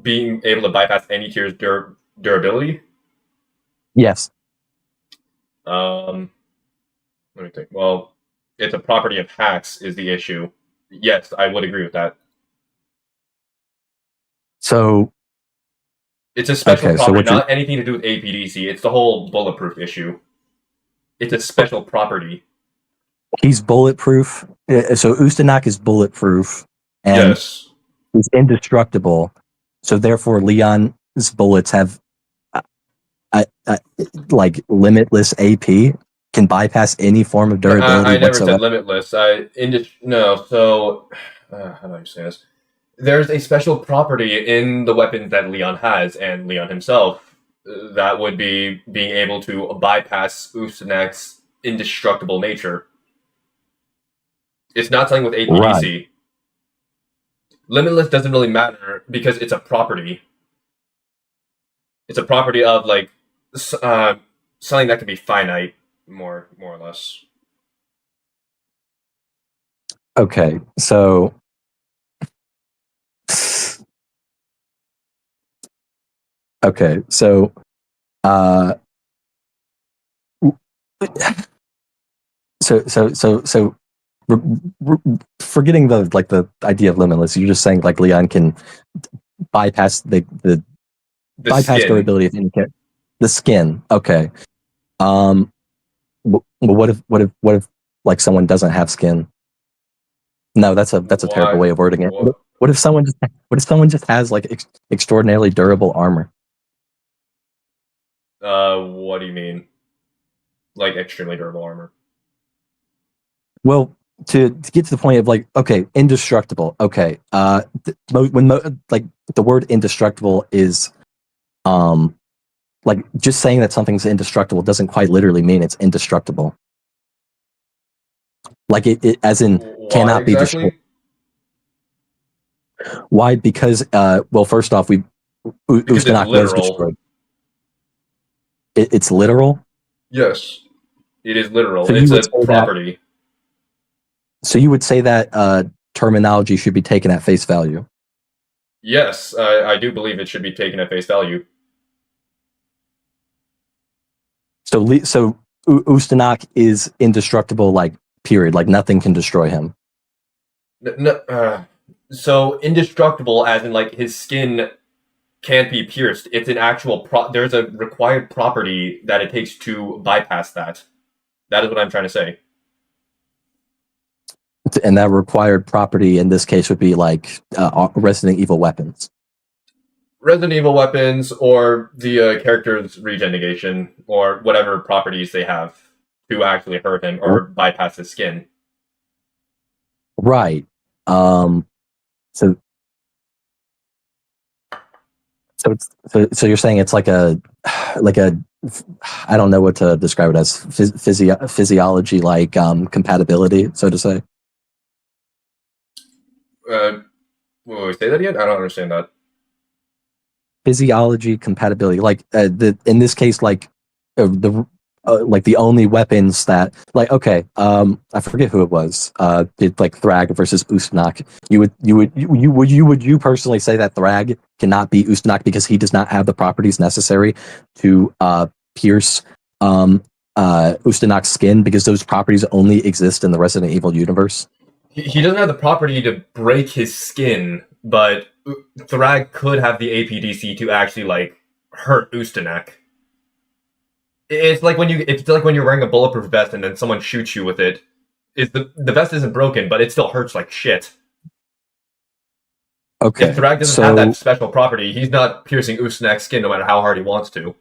Being able to bypass any tier's durability. Yes. Let me think. Well, it's a property of hacks is the issue. Yes, I would agree with that. So it's a special okay, property, so not anything to do with APDC. It's the whole bulletproof issue. It's a special property. He's bulletproof. So Ustanak is bulletproof and yes, he's indestructible. So therefore, Leon's bullets have like limitless AP, can bypass any form of durability I never whatsoever. said limitless. No. So how do I say this? There's a special property in the weapons that Leon has, and Leon himself, that would be being able to bypass Ustanak's indestructible nature. It's not something with APDC. Right. Limitless doesn't really matter because it's a property. It's a property of like something that can be finite, more or less. Okay, so forgetting the idea of limitless, you're just saying like Leon can bypass the bypass skin. durability of any character. The skin. Okay. What if like someone doesn't have skin? No, that's a terrible way of wording it. What if someone just has like extraordinarily durable armor? What do you mean? Like extremely durable armor? Well, to get to the point of like, okay, indestructible. Okay, like the word indestructible is, like just saying that something's indestructible doesn't quite literally mean it's indestructible. Like it as in cannot be destroyed. Why? Because well, first off, Ustanak was destroyed. It's literal. Yes, it is literal. So it's a property. So you would say that terminology should be taken at face value? Yes, I do believe it should be taken at face value. So Ustanak is indestructible, like period. Like nothing can destroy him. So indestructible, as in like his skin can't be pierced. It's an actual there's a required property that it takes to bypass that. That is what I'm trying to say. And that required property in this case would be like Resident Evil weapons. Resident Evil weapons, or the character's regen negation, or whatever properties they have to actually hurt him or bypass his skin. Right. So you're saying it's like a I don't know what to describe it as, physiology, like compatibility, so to say. Wait, say that again? I don't understand that. Physiology compatibility, like in this case, like the only weapons that, like, okay, I forget who it was. It's like Thrag versus Ustanak. Would you personally say that Thrag cannot be Ustanak because he does not have the properties necessary to pierce Ustanak's skin, because those properties only exist in the Resident Evil universe? He doesn't have the property to break his skin, but Thrag could have the APDC to actually like hurt Ustanak. It's like when you're wearing a bulletproof vest and then someone shoots you with it. The vest isn't broken, but it still hurts like shit. Okay. If Thrag doesn't have that special property, he's not piercing Ustanak's skin no matter how hard he wants to.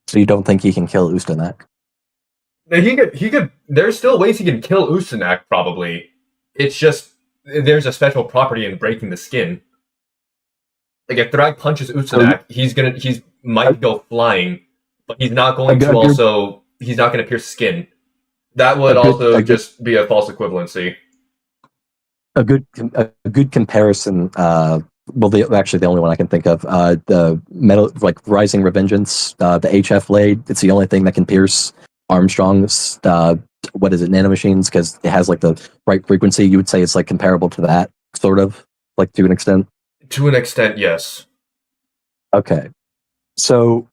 So you don't think he can kill Ustanak? He could. There's still ways he can kill Ustanak, probably. It's just there's a special property in breaking the skin. Like if Thrag punches Ustanak, he might go flying, but he's not going to he's not going to pierce skin. That would just be a false equivalency. A good comparison actually the only one I can think of. The metal, like Rising Revengeance, the HF blade. It's the only thing that can pierce Armstrong's. What is it, nanomachines? Because it has like the right frequency. You would say it's like comparable to that, sort of, like to an extent. To an extent, yes. Okay, so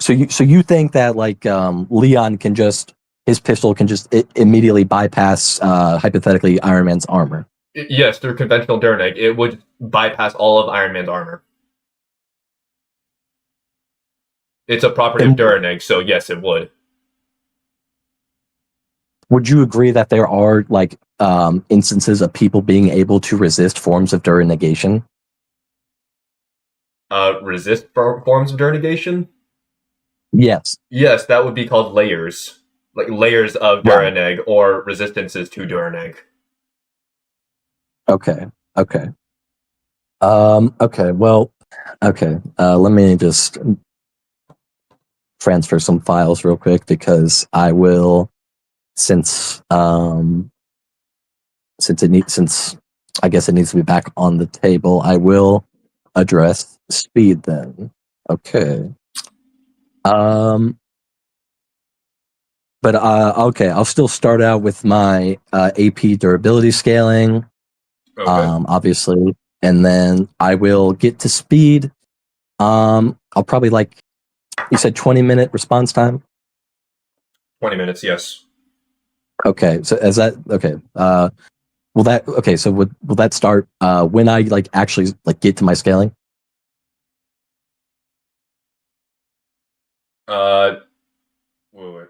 you think that like Leon can just his pistol can just immediately bypass hypothetically Iron Man's armor? Yes, through conventional Durnig, it would bypass all of Iron Man's armor. It's a property of Durnig, so yes, it would. Would you agree that there are like instances of people being able to resist forms of Dur negation? Resist forms of Durnegation? Yes. Yes, that would be called layers. Like layers of Duraneg or resistances to Duraneg. Okay. Okay. Okay. Well. Okay. Let me just transfer some files real quick because I will, since I guess it needs to be back on the table. I will address speed then. Okay. But okay, I'll still start out with my AP durability scaling. Okay. Obviously, and then I will get to speed. I'll probably you said 20-minute response time. 20 minutes, yes. Okay, so is that okay? Will that start when I actually get to my scaling? Wait.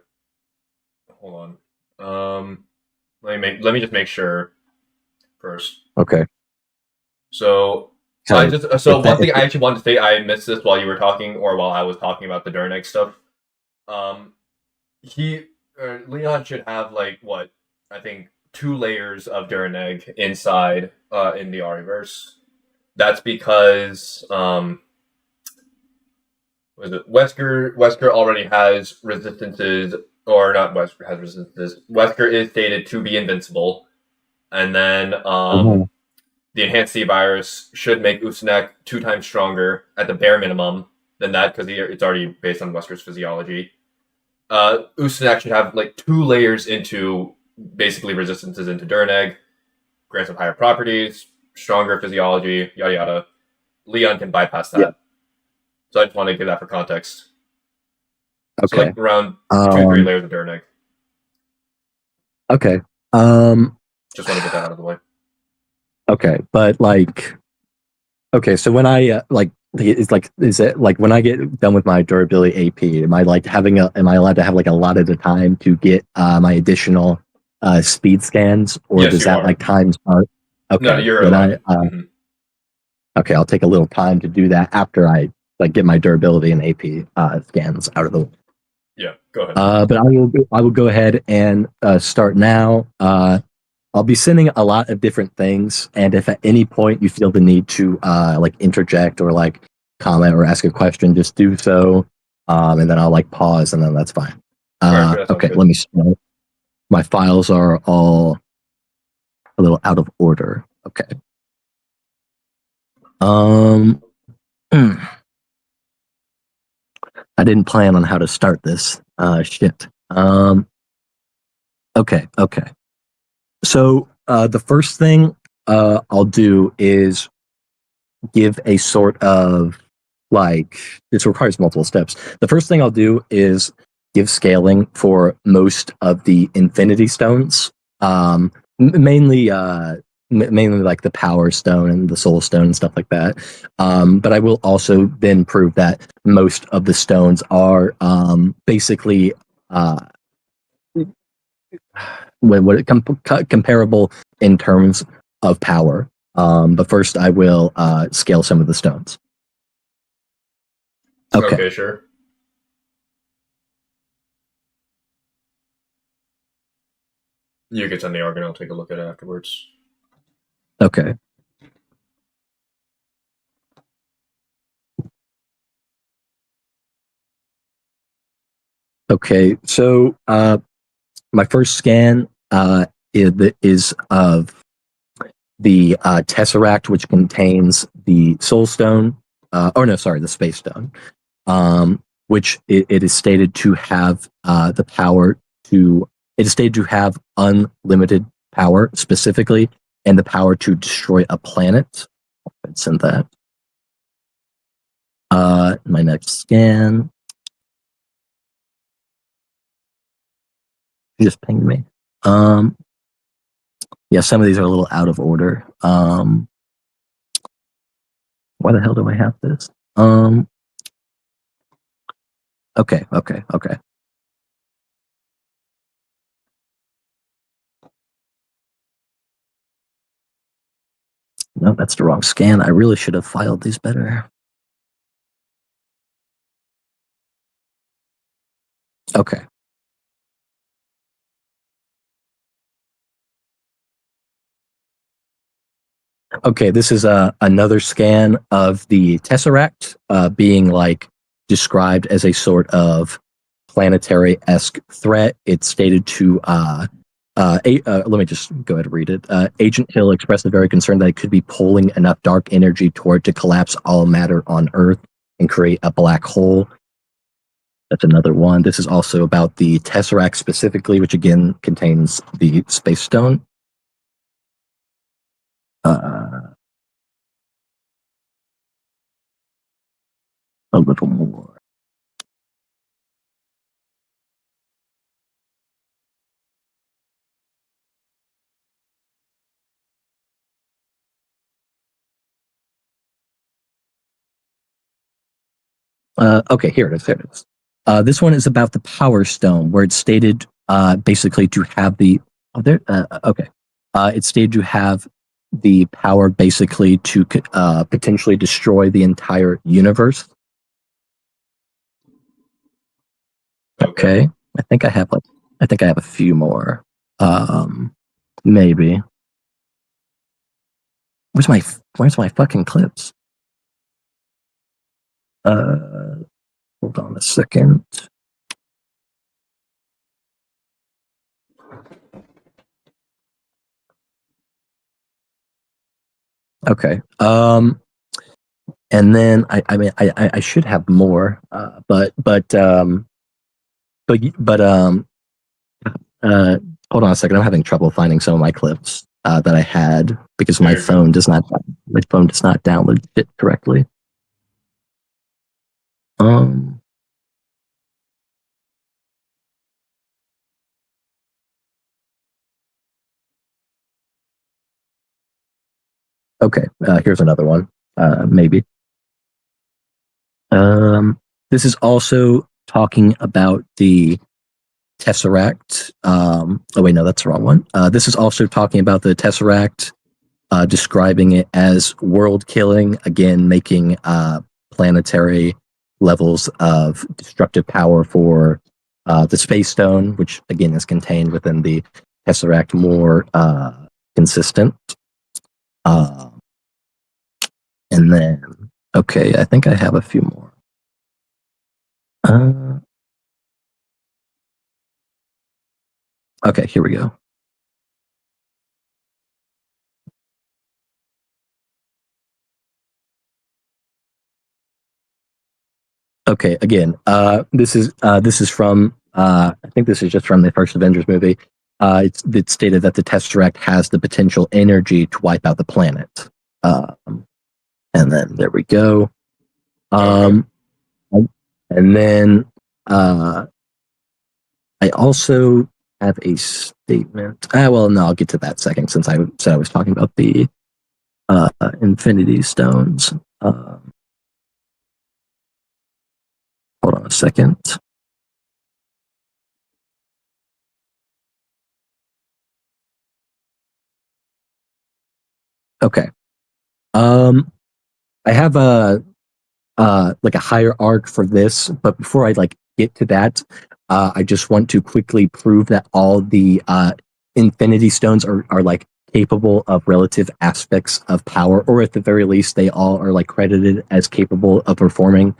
Hold on. Let me just make sure first. Okay. So one thing I actually wanted to say, I missed this while you were talking, or while I was talking about the Durnek stuff. Leon should have I think 2 layers of Durnek inside in the Ariverse. That's because Wesker already has resistances, or not Wesker has resistances. Wesker is stated to be invincible, and then the enhanced C virus should make Usanek 2 times stronger at the bare minimum than that, because it's already based on Wesker's physiology. Usanek should have 2 layers into basically resistances into Durneg, grants of higher properties, stronger physiology, yada yada. Leon can bypass that. Yeah. So I just want to give that for context. Okay. So around 2-3 layers of Durneg. Okay. Just want to get that out of the way. Okay, but okay, so when I is it when I get done with my durability AP, am I allowed to have a lot of the time to get my additional speed scans, or yes, does that time start? Okay, no, you're allowed. Okay, I'll take a little time to do that after I get my durability and AP scans out of the way. Yeah, go ahead. But I will go ahead and start now. I'll be sending a lot of different things, and if at any point you feel the need to interject or comment or ask a question, just do so, and then I'll pause, and then that's fine. Right, okay, let me start. My files are all a little out of order. Okay. I didn't plan on how to start this. Shit. Okay. So the first thing I'll do is give a sort of this requires multiple steps. The first thing I'll do is give scaling for most of the Infinity Stones, mainly the Power Stone and the Soul Stone and stuff like that. But I will also then prove that most of the stones are basically comparable in terms of power. But first I will scale some of the stones. Okay, sure. You can send the arc and I'll take a look at it afterwards. Okay. Okay, so my first scan is of the Tesseract, which contains the Soul Stone, the Space Stone, which it is stated to have the power to. It is stated to have unlimited power, specifically, and the power to destroy a planet. Let's send that. My next scan. You just pinged me. Yeah, some of these are a little out of order. Why the hell do I have this? Okay. No, that's the wrong scan. I really should have filed these better. Okay. Okay, this is another scan of the Tesseract being like described as a sort of planetary-esque threat. It's stated to let me just go ahead and read it. Agent Hill expressed a very concern that it could be pulling enough dark energy toward to collapse all matter on Earth and create a black hole. That's another one. This is also about the Tesseract specifically, which again contains the Space Stone. A little more. Okay, here it is. This one is about the Power Stone, where it's stated basically to have the. It's stated to have the power basically to potentially destroy the entire universe. Okay, I think I have a few more. Maybe. Where's my fucking clips? Hold on a second. Okay. And then I should have more, but hold on a second. I'm having trouble finding some of my clips that I had because my phone does not download it correctly. Okay, here's another one. Maybe. This is also talking about the Tesseract. Oh wait, no, that's the wrong one. This is also talking about the Tesseract, describing it as world killing, again making planetary levels of destructive power for the Space Stone, which again is contained within the Tesseract, more consistent. And then, okay, I think I have a few more. Okay, here we go. Okay, again, this is from I think this is just from the first Avengers movie. It's stated that the Tesseract has the potential energy to wipe out the planet. And then there we go. And then I also have a statement. Well, no, I'll get to that second since I said I was talking about the Infinity Stones. Hold on a second. Okay. I have a higher arc for this, but before I get to that, I just want to quickly prove that all the Infinity Stones are capable of relative aspects of power, or at the very least, they all are credited as capable of performing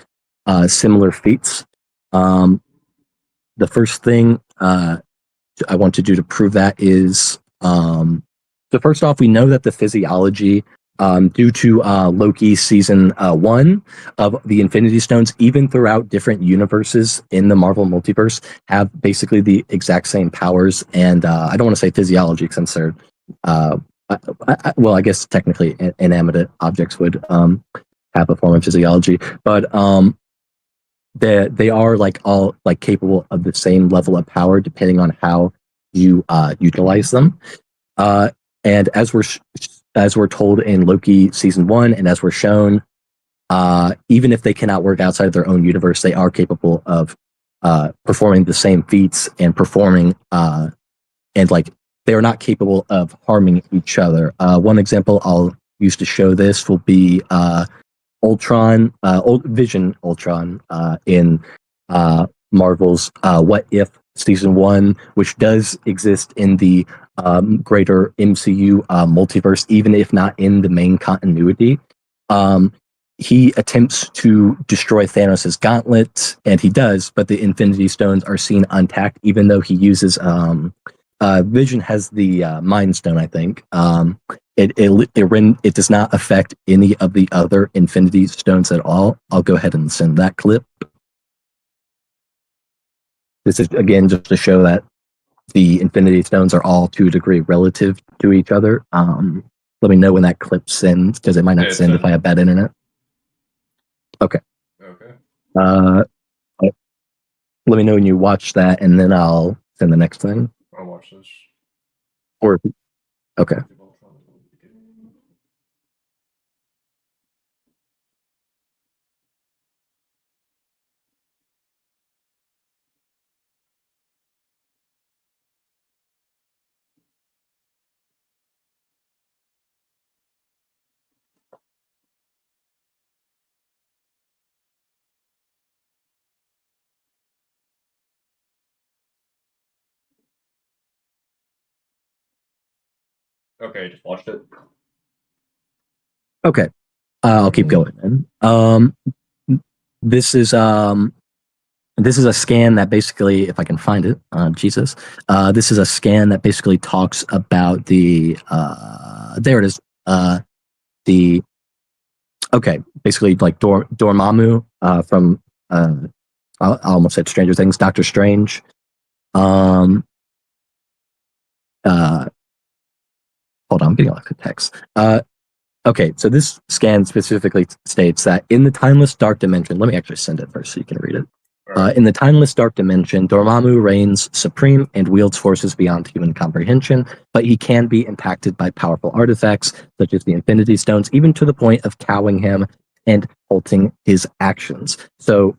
similar feats. The first thing I want to do to prove that is So first off, we know that the physiology, due to Loki season 1 of the Infinity Stones, even throughout different universes in the Marvel multiverse, have basically the exact same powers. And I don't want to say physiology since they're, well, I guess technically inanimate objects would have a form of physiology, but they are like all like capable of the same level of power depending on how you utilize them. And as we're told in Loki season 1, and as we're shown, even if they cannot work outside of their own universe, they are capable of performing the same feats and performing and like they are not capable of harming each other. One example I'll use to show this will be Ultron, Vision Ultron in Marvel's What If season 1, which does exist in the greater MCU multiverse, even if not in the main continuity. He attempts to destroy Thanos' gauntlet, and he does, but the Infinity Stones are seen untapped, even though he uses Vision has the Mind Stone, I think. It does not affect any of the other Infinity Stones at all. I'll go ahead and send that clip. This is again just to show that the Infinity Stones are all to a degree relative to each other. Let me know when that clip sends, because it might not send if I have bad internet. Okay. Okay. Let me know when you watch that, and then I'll send the next thing. I'll watch this. Or okay. Okay, just watched it. Okay. I'll keep going then. This is a scan that basically, if I can find it, Jesus, this is a scan that basically talks about the there it is, basically like Dormammu from I almost said Stranger Things, Doctor Strange. Hold on, I'm getting a lot of text. Okay, so this scan specifically states that in the timeless dark dimension, let me actually send it first so you can read it. In the timeless dark dimension, Dormammu reigns supreme and wields forces beyond human comprehension, but he can be impacted by powerful artifacts such as the Infinity Stones, even to the point of cowing him and halting his actions. So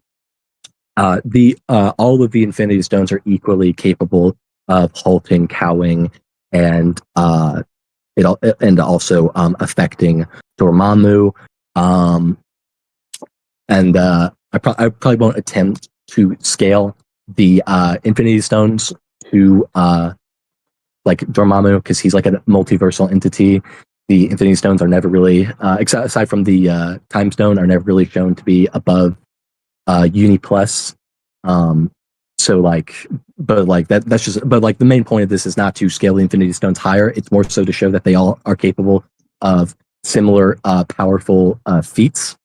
all of the Infinity Stones are equally capable of halting, cowing, and also affecting Dormammu. I probably won't attempt to scale the Infinity Stones to like Dormammu, because he's like a multiversal entity. The Infinity Stones are never really, aside from the Time Stone, are never really shown to be above Uni Plus. So like, but like that's just, but like the main point of this is not to scale the Infinity Stones higher. It's more so to show that they all are capable of similar powerful feats.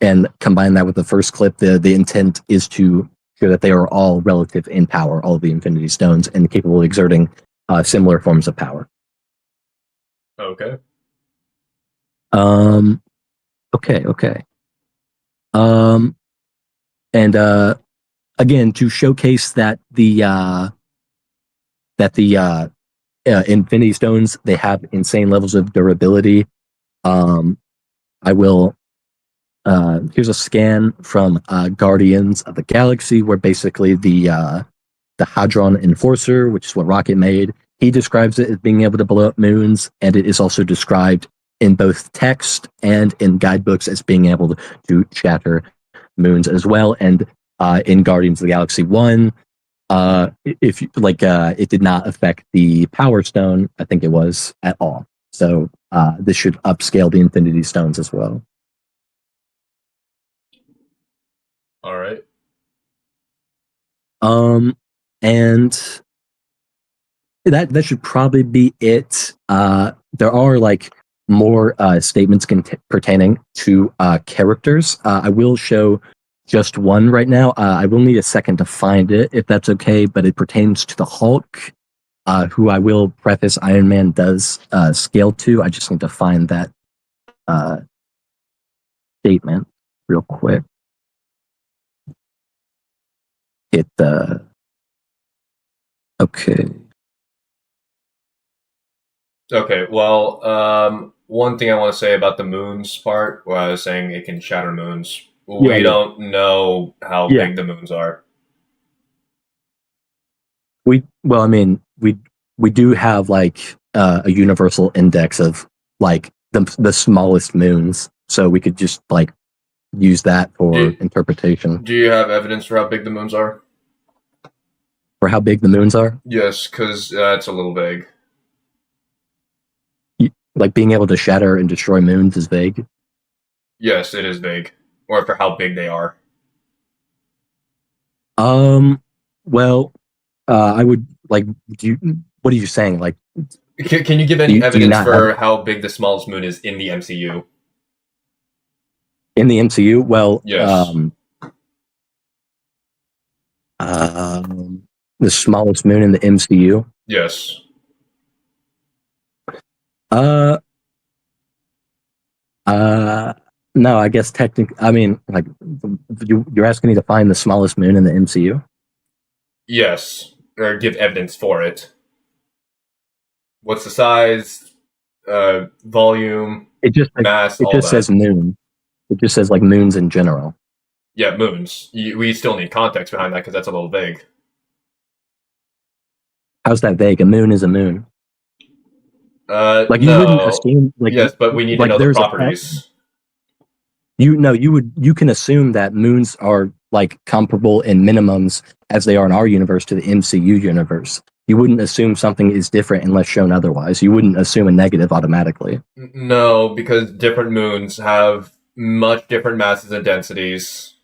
And combine that with the first clip, the intent is to show that they are all relative in power, all of the Infinity Stones, and capable of exerting similar forms of power. Okay. Okay. And again, to showcase that the Infinity Stones, they have insane levels of durability. I will. Here's a scan from Guardians of the Galaxy, where basically the Hadron Enforcer, which is what Rocket made, he describes it as being able to blow up moons, and it is also described in both text and in guidebooks as being able to shatter moons as well. And in Guardians of the Galaxy 1, if it did not affect the Power Stone, I think it was, at all. So this should upscale the Infinity Stones as well. All right. And that should probably be it. there are like more statements pertaining to characters. I will show just one right now. I will need a second to find it, if that's okay, but it pertains to the Hulk, who I will preface Iron Man does scale to. I just need to find that statement real quick. Okay. Okay, well, one thing I want to say about the moons part, where I was saying it can shatter moons. We don't know how big the moons are. We do have like a universal index of like the smallest moons, so we could just like use that for interpretation. Do you have evidence for how big the moons are? For how big the moons are? Yes, because it's a little vague. Like being able to shatter and destroy moons is vague? Yes, it is vague. Or for how big they are. Well, I would like. What are you saying? Like, can you give any evidence for how big the smallest moon is in the MCU? In the MCU, well, yes. The smallest moon in the MCU. Yes. No, I guess technically, I mean, like, you're asking me to find the smallest moon in the MCU? Yes, or give evidence for it. What's the size, volume, mass, it just says moon. It just says, like, moons in general. Yeah, moons. We still need context behind that, because that's a little vague. How's that vague? A moon is a moon. Like, you wouldn't assume, like, yes, but we need to know the properties. You can assume that moons are like comparable in minimums as they are in our universe to the MCU universe. You wouldn't assume something is different unless shown otherwise. You wouldn't assume a negative automatically. No, because different moons have much different masses and densities.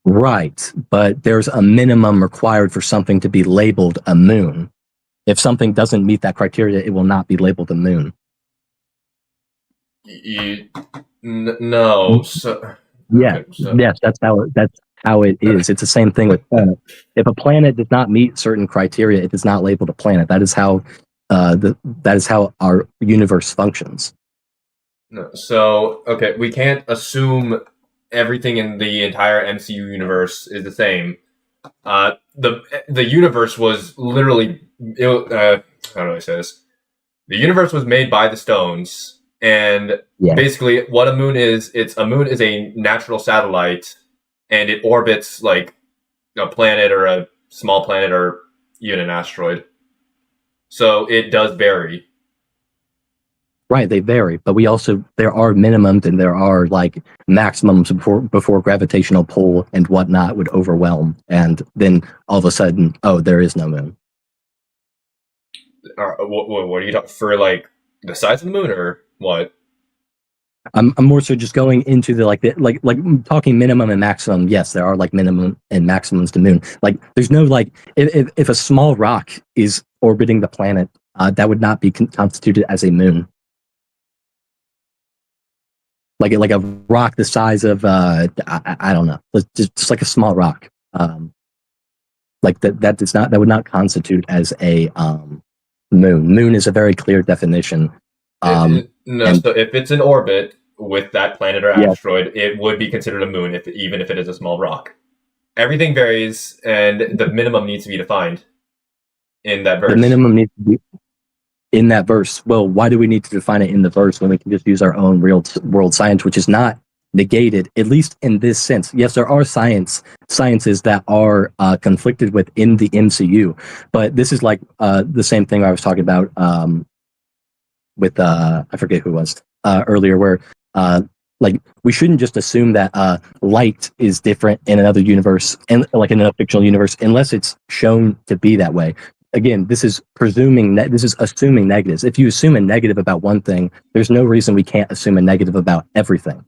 Right, but there's a minimum required for something to be labeled a moon. If something doesn't meet that criteria, it will not be labeled a moon. No. So, yes, that's how it is. It's the same thing with planet. If a planet does not meet certain criteria, it is not labeled a planet. That is how our universe functions. No, so okay, we can't assume everything in the entire MCU universe is the same. The universe was literally how do I say this? The universe was made by the stones. And basically, what a moon is, a moon is a natural satellite, and it orbits like a planet or a small planet or even an asteroid. So it does vary. Right, they vary, but there are minimums and there are like maximums before gravitational pull and whatnot would overwhelm, and then all of a sudden, oh, there is no moon. What are you talking for? Like the size of the moon, or what? I'm more so just going into the like talking minimum and maximum. Yes, there are like minimum and maximums to moon. Like there's no like if a small rock is orbiting the planet, that would not be constituted as a moon. Like a rock the size of I don't know, just like a small rock. Like that would not constitute as a moon. Moon is a very clear definition. So if it's in orbit with that planet or asteroid, it would be considered a moon, even if it is a small rock. Everything varies, and the minimum needs to be defined in that verse. The minimum needs to be in that verse. Well, why do we need to define it in the verse when we can just use our own real world science, which is not negated, at least in this sense? Yes, there are sciences that are conflicted within the MCU, but this is like the same thing I was talking about with I forget who it was earlier, where like we shouldn't just assume that light is different in another universe and like in a fictional universe unless it's shown to be that way. Again, this is assuming negatives. If you assume a negative about one thing, there's no reason we can't assume a negative about everything.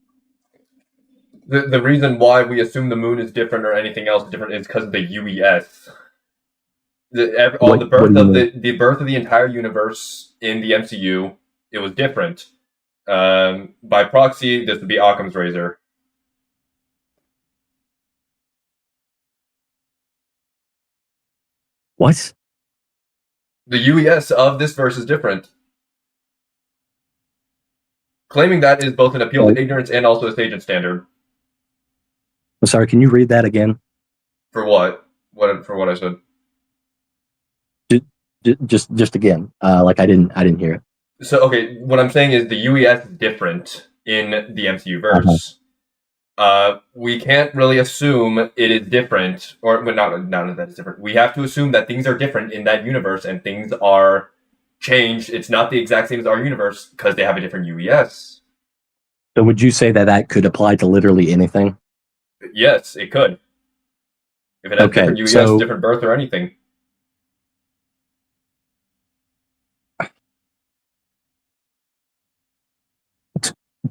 The reason why we assume the moon is different or anything else different is because of the UES. The What the do birth you of mean? the birth of the entire universe in the MCU, it was different. By proxy, this would be Occam's razor. What? The UES of this verse is different. Claiming that is both an appeal to ignorance and also a Satan standard. I'm sorry. Can you read that again? For what? For what I said. Just again. Like I didn't hear it. So okay, what I'm saying is the UES is different in the MCU verse. We can't really assume it is different, or well, not that it's different. We have to assume that things are different in that universe and things are changed. It's not the exact same as our universe because they have a different UES. So would you say that that could apply to literally anything? Yes, it could. If it has Okay, different UES, so- different birth, or anything.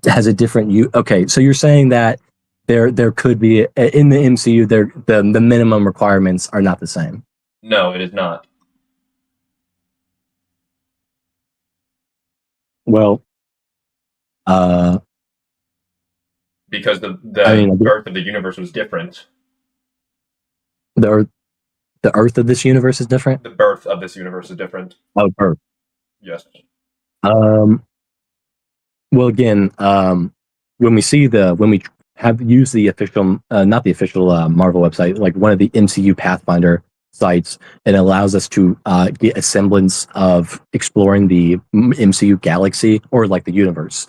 Has a different okay, so you're saying that there could be in the MCU the minimum requirements are not the same. No, it is not. Well, Because the I mean, birth of the universe was different. the Earth of this universe is different. The birth of this universe is different. Oh, Earth. Yes. Well, again, when we have used the official, not the official Marvel website, like one of the MCU Pathfinder sites, it allows us to get a semblance of exploring the MCU galaxy or like the universe.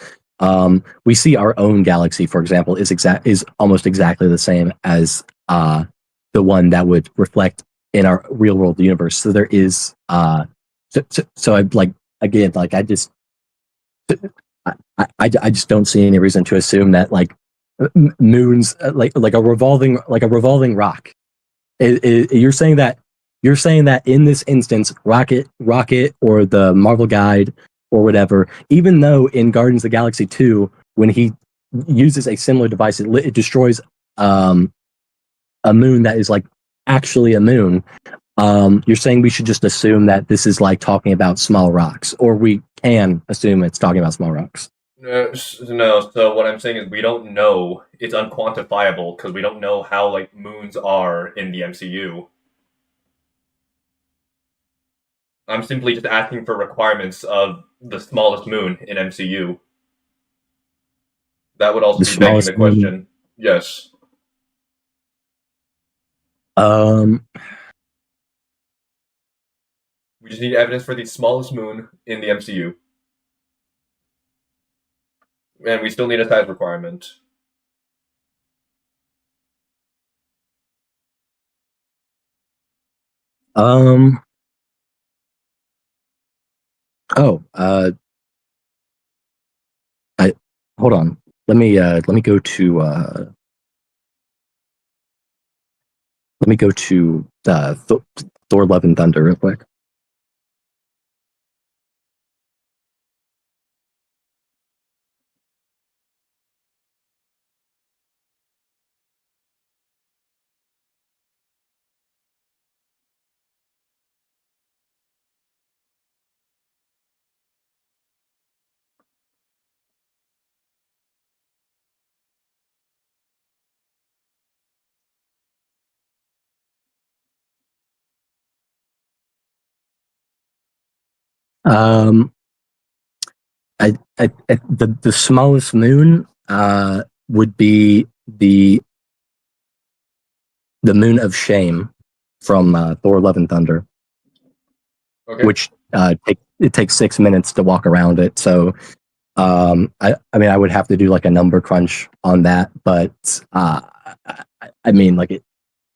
We see our own galaxy, for example, is almost exactly the same as the one that would reflect in our real world universe. So there is so I like again like I just don't see any reason to assume that like moons like a revolving rock. You're saying that in this instance, Rocket or the Marvel Guide or whatever, even though in Guardians of the Galaxy 2, when he uses a similar device, it destroys a moon that is like actually a moon. You're saying we should just assume that this is like talking about small rocks, or we can assume it's talking about small rocks. No. So what I'm saying is we don't know. It's unquantifiable because we don't know how like moons are in the MCU. I'm simply just asking for requirements of the smallest moon in MCU. That would also The be begging the smallest question. moon. Yes. We just need evidence for the smallest moon in the MCU. And we still need a size requirement. I hold on. Let me go to Thor: Love and Thunder real quick. The smallest moon would be the moon of shame from Thor: Love and Thunder, Okay. which it takes 6 minutes to walk around it. So I mean I would have to do like a number crunch on that, but I mean like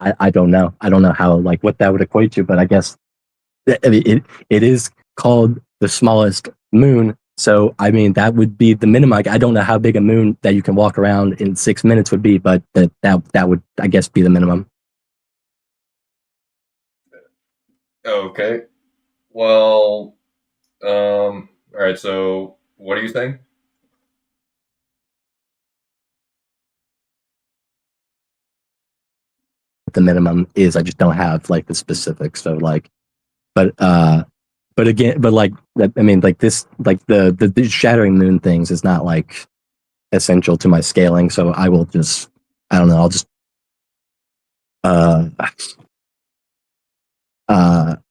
I don't know. I don't know how like what that would equate to, but I guess it is called the smallest moon. So I mean that would be the minimum. I don't know how big a moon that you can walk around in 6 minutes would be, but that would I guess be the minimum. Okay. Well, all right. So, what are you saying? The minimum is I just don't have like the specifics. So like again, but like I mean, like this, like the shattering moon things is not like essential to my scaling. So I will just, I don't know, I'll just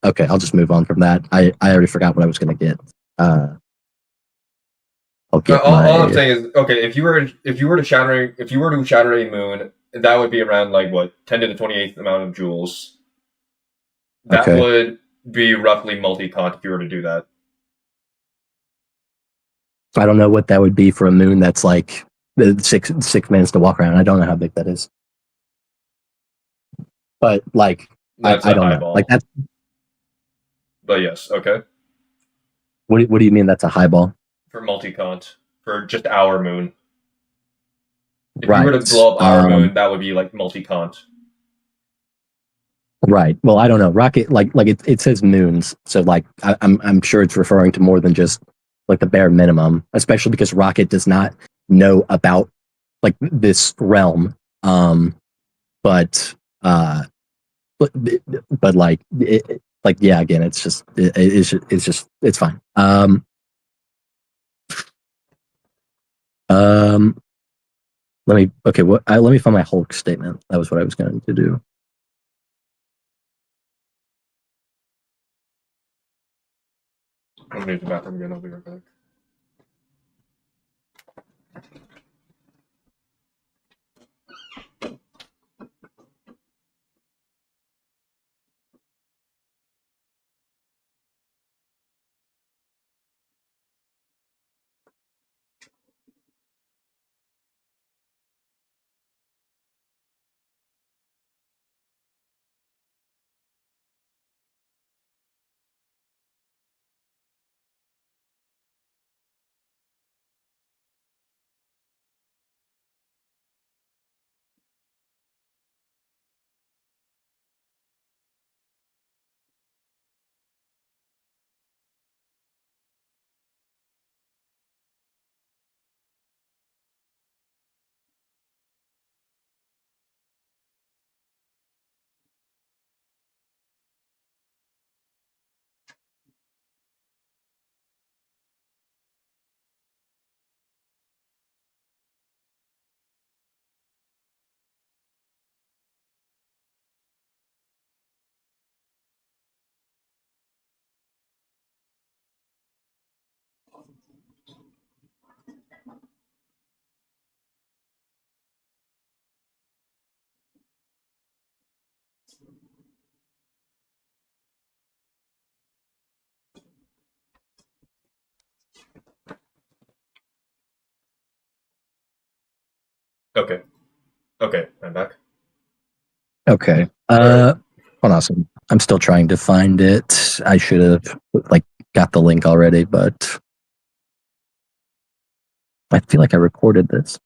okay, I'll just move on from that. I already forgot what I was gonna get. I'll get all I'm saying is, okay, if you were to shatter a moon, that would be around like what 10 to the 28th amount of joules. That Okay. would be roughly multi-cont if you were to do that. I don't know what that would be for a moon that's like the 6 minutes to walk around. I don't know how big that is, but like That's I a don't know. highball. Like that's But yes, okay. what do you mean that's a highball? For multi-cont, for just our moon. If Right. you were to blow up our moon, that would be like multi-cont. Right. Well, I don't know. Rocket like it says moons, so like I'm sure it's referring to more than just like the bare minimum, especially because Rocket does not know about like this realm. But like like yeah, again, it's just it's fine. Let me let me find my Hulk statement. That was what I was going to do. I'm gonna use the bathroom again. I'll be right back. Okay. Okay, I'm back. Okay. Alright. Hold on a second. I'm still trying to find it. I should have like got the link already, but I feel like I recorded this.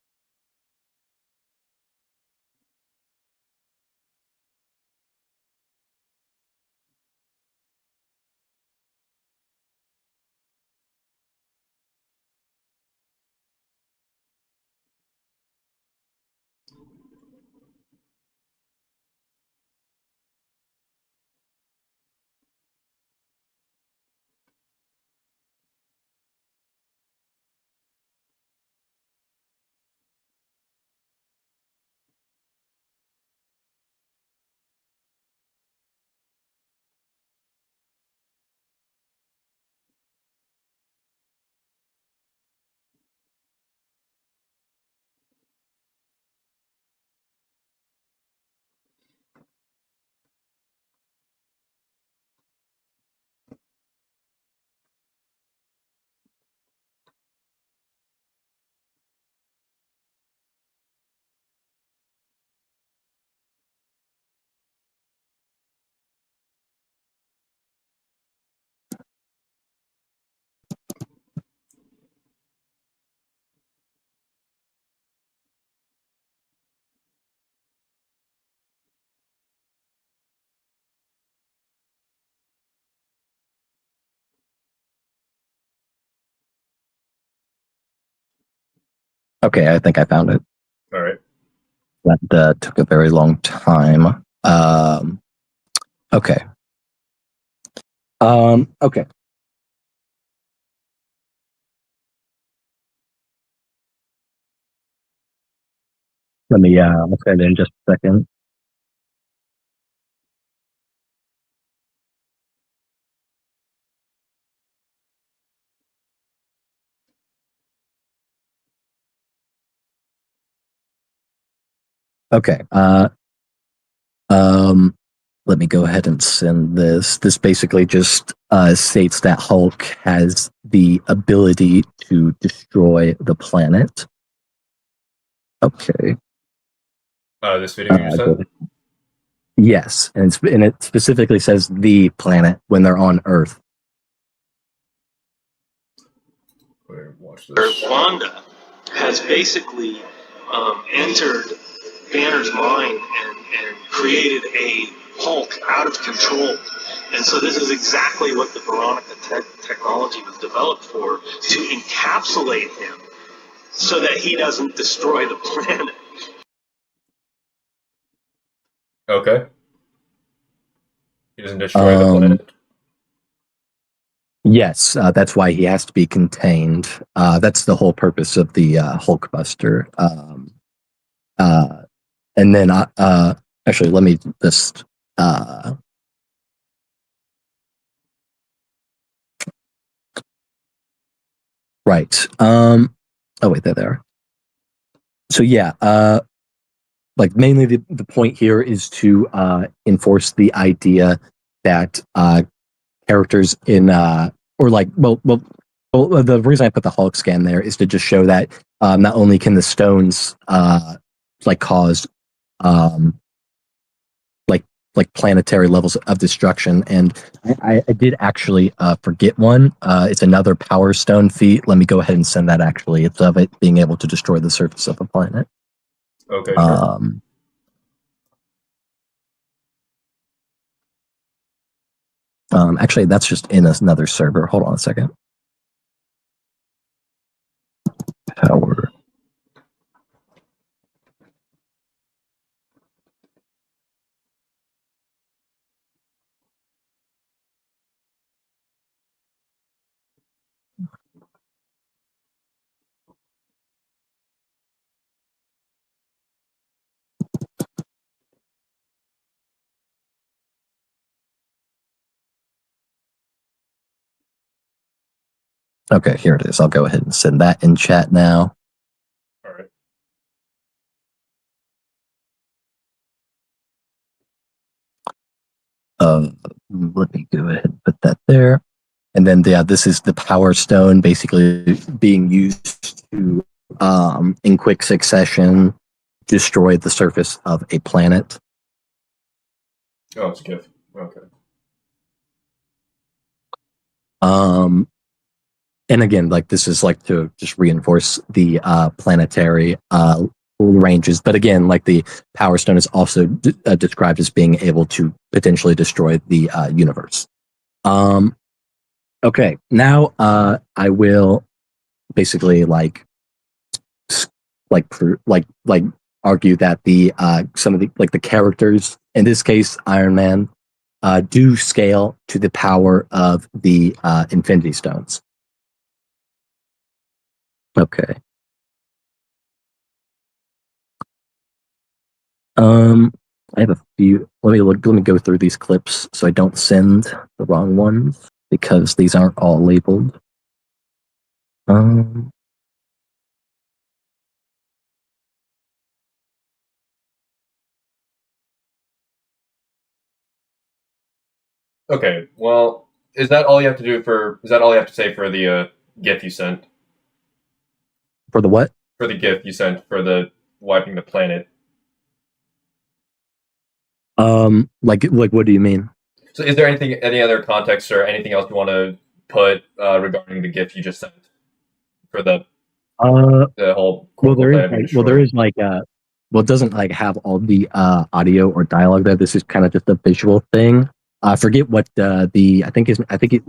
Okay, I think I found it. Alright. That took a very long time. Okay. Okay. Let me look at it in just a second. Okay. Let me go ahead and send this. This basically just states that Hulk has the ability to destroy the planet. Okay. This video you sent? Good. Yes, and it specifically says the planet when they're on Earth. Wait, watch this. Wanda has basically entered Banner's mind and created a Hulk out of control. And so this is exactly what the Veronica technology was developed for, to encapsulate him so that he doesn't destroy the planet. Okay. He doesn't destroy the planet. Yes, that's why he has to be contained. That's the whole purpose of the Hulkbuster. And then, actually, let me just. Right. Oh wait, there they are. So yeah, like mainly the point here is to enforce the idea that characters in or like well the reason I put the Hulk scan there is to just show that not only can the stones like cause like planetary levels of destruction, and I did actually forget one. It's another Power Stone feat. Let me go ahead and send that. Actually, it's of it being able to destroy the surface of a planet. Okay. Sure. Actually, that's just in another server. Hold on a second. Power. Okay, here it is. I'll go ahead and send that in chat now. All right. Let me go ahead and put that there. And then, yeah, this is the Power Stone basically being used to, in quick succession, destroy the surface of a planet. Oh, it's a gift. Okay. And again, like this is like to just reinforce the planetary ranges. But again, like the Power Stone is also described as being able to potentially destroy the universe. Okay, now I will basically like argue that the some of the like the characters, in this case Iron Man, do scale to the power of the Infinity Stones. Okay. I have a few. Let me go through these clips so I don't send the wrong ones because these aren't all labeled. Okay. Well, is that all you have to do for? Is that all you have to say for the gift you sent? For the what? For the gift you sent for the wiping the planet. Like what do you mean? So, is there any other context or anything else you want to put regarding the gift you just sent for the whole? Well, there is like well, it doesn't like have all the audio or dialogue there. This is kind of just a visual thing. I forget what I forget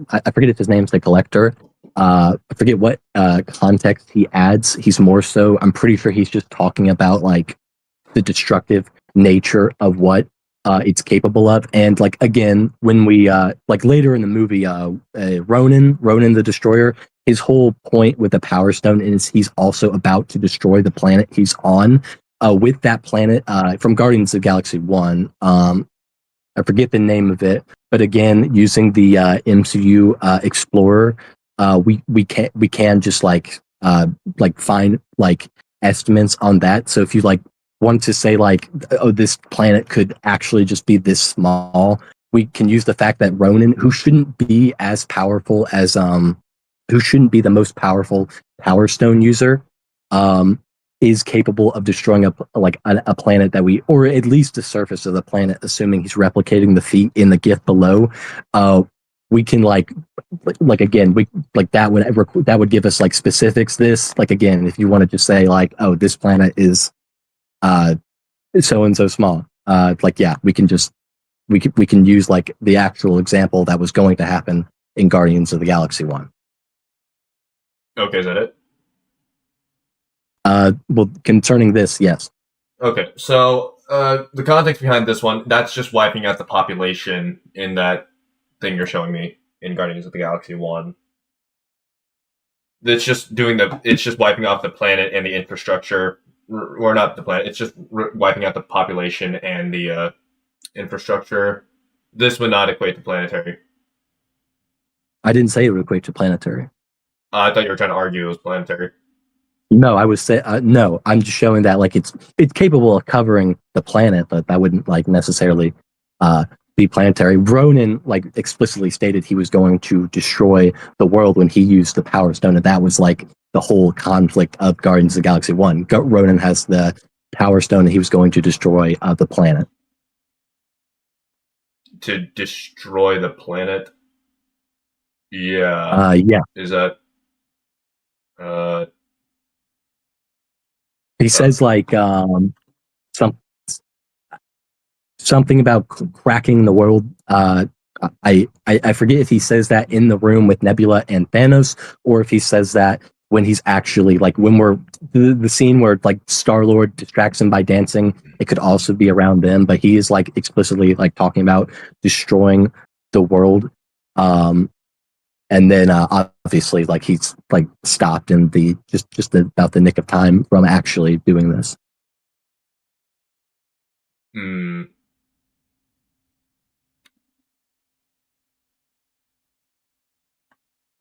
if his name's the Collector. I forget what context he adds. He's more so. I'm pretty sure he's just talking about like the destructive nature of what it's capable of. And like again, when we like later in the movie, Ronan the Destroyer, his whole point with the Power Stone is he's also about to destroy the planet he's on. With that planet from Guardians of the Galaxy 1, I forget the name of it, but again, using the MCU Explorer, we can just like find like estimates on that. So if you like want to say like, oh, this planet could actually just be this small, we can use the fact that Ronan, who shouldn't be as powerful as who shouldn't be the most powerful Power Stone user, is capable of destroying a planet that we, or at least the surface of the planet, assuming he's replicating the feat in the gift below. We can like again, we like that would give us like specifics. This like again, if you want to just say like, oh, this planet is so and so small, like yeah, we can use like the actual example that was going to happen in Guardians of the Galaxy 1. Okay, is that it? Well, concerning this, yes. Okay, so the context behind this one, that's just wiping out the population in that thing you're showing me in Guardians of the Galaxy 1. It's just wiping off the planet and the infrastructure, or not the planet, it's just wiping out the population and the infrastructure. This would not equate to planetary. I didn't say it would equate to planetary. I thought you were trying to argue it was planetary. No, I was say no. I'm just showing that like it's capable of covering the planet, but that wouldn't like necessarily be planetary. Ronan like explicitly stated he was going to destroy the world when he used the Power Stone, and that was like the whole conflict of Guardians of the Galaxy 1. Ronan has the Power Stone, and he was going to destroy the planet. To destroy the planet? Yeah. Yeah. Is that? He says like something about cracking the world. I forget if he says that in the room with Nebula and Thanos, or if he says that when he's actually like when we're the scene where like Star-Lord distracts him by dancing. It could also be around them, but he is like explicitly like talking about destroying the world. And then obviously like he's like stopped in the just about the nick of time from actually doing this. Hmm.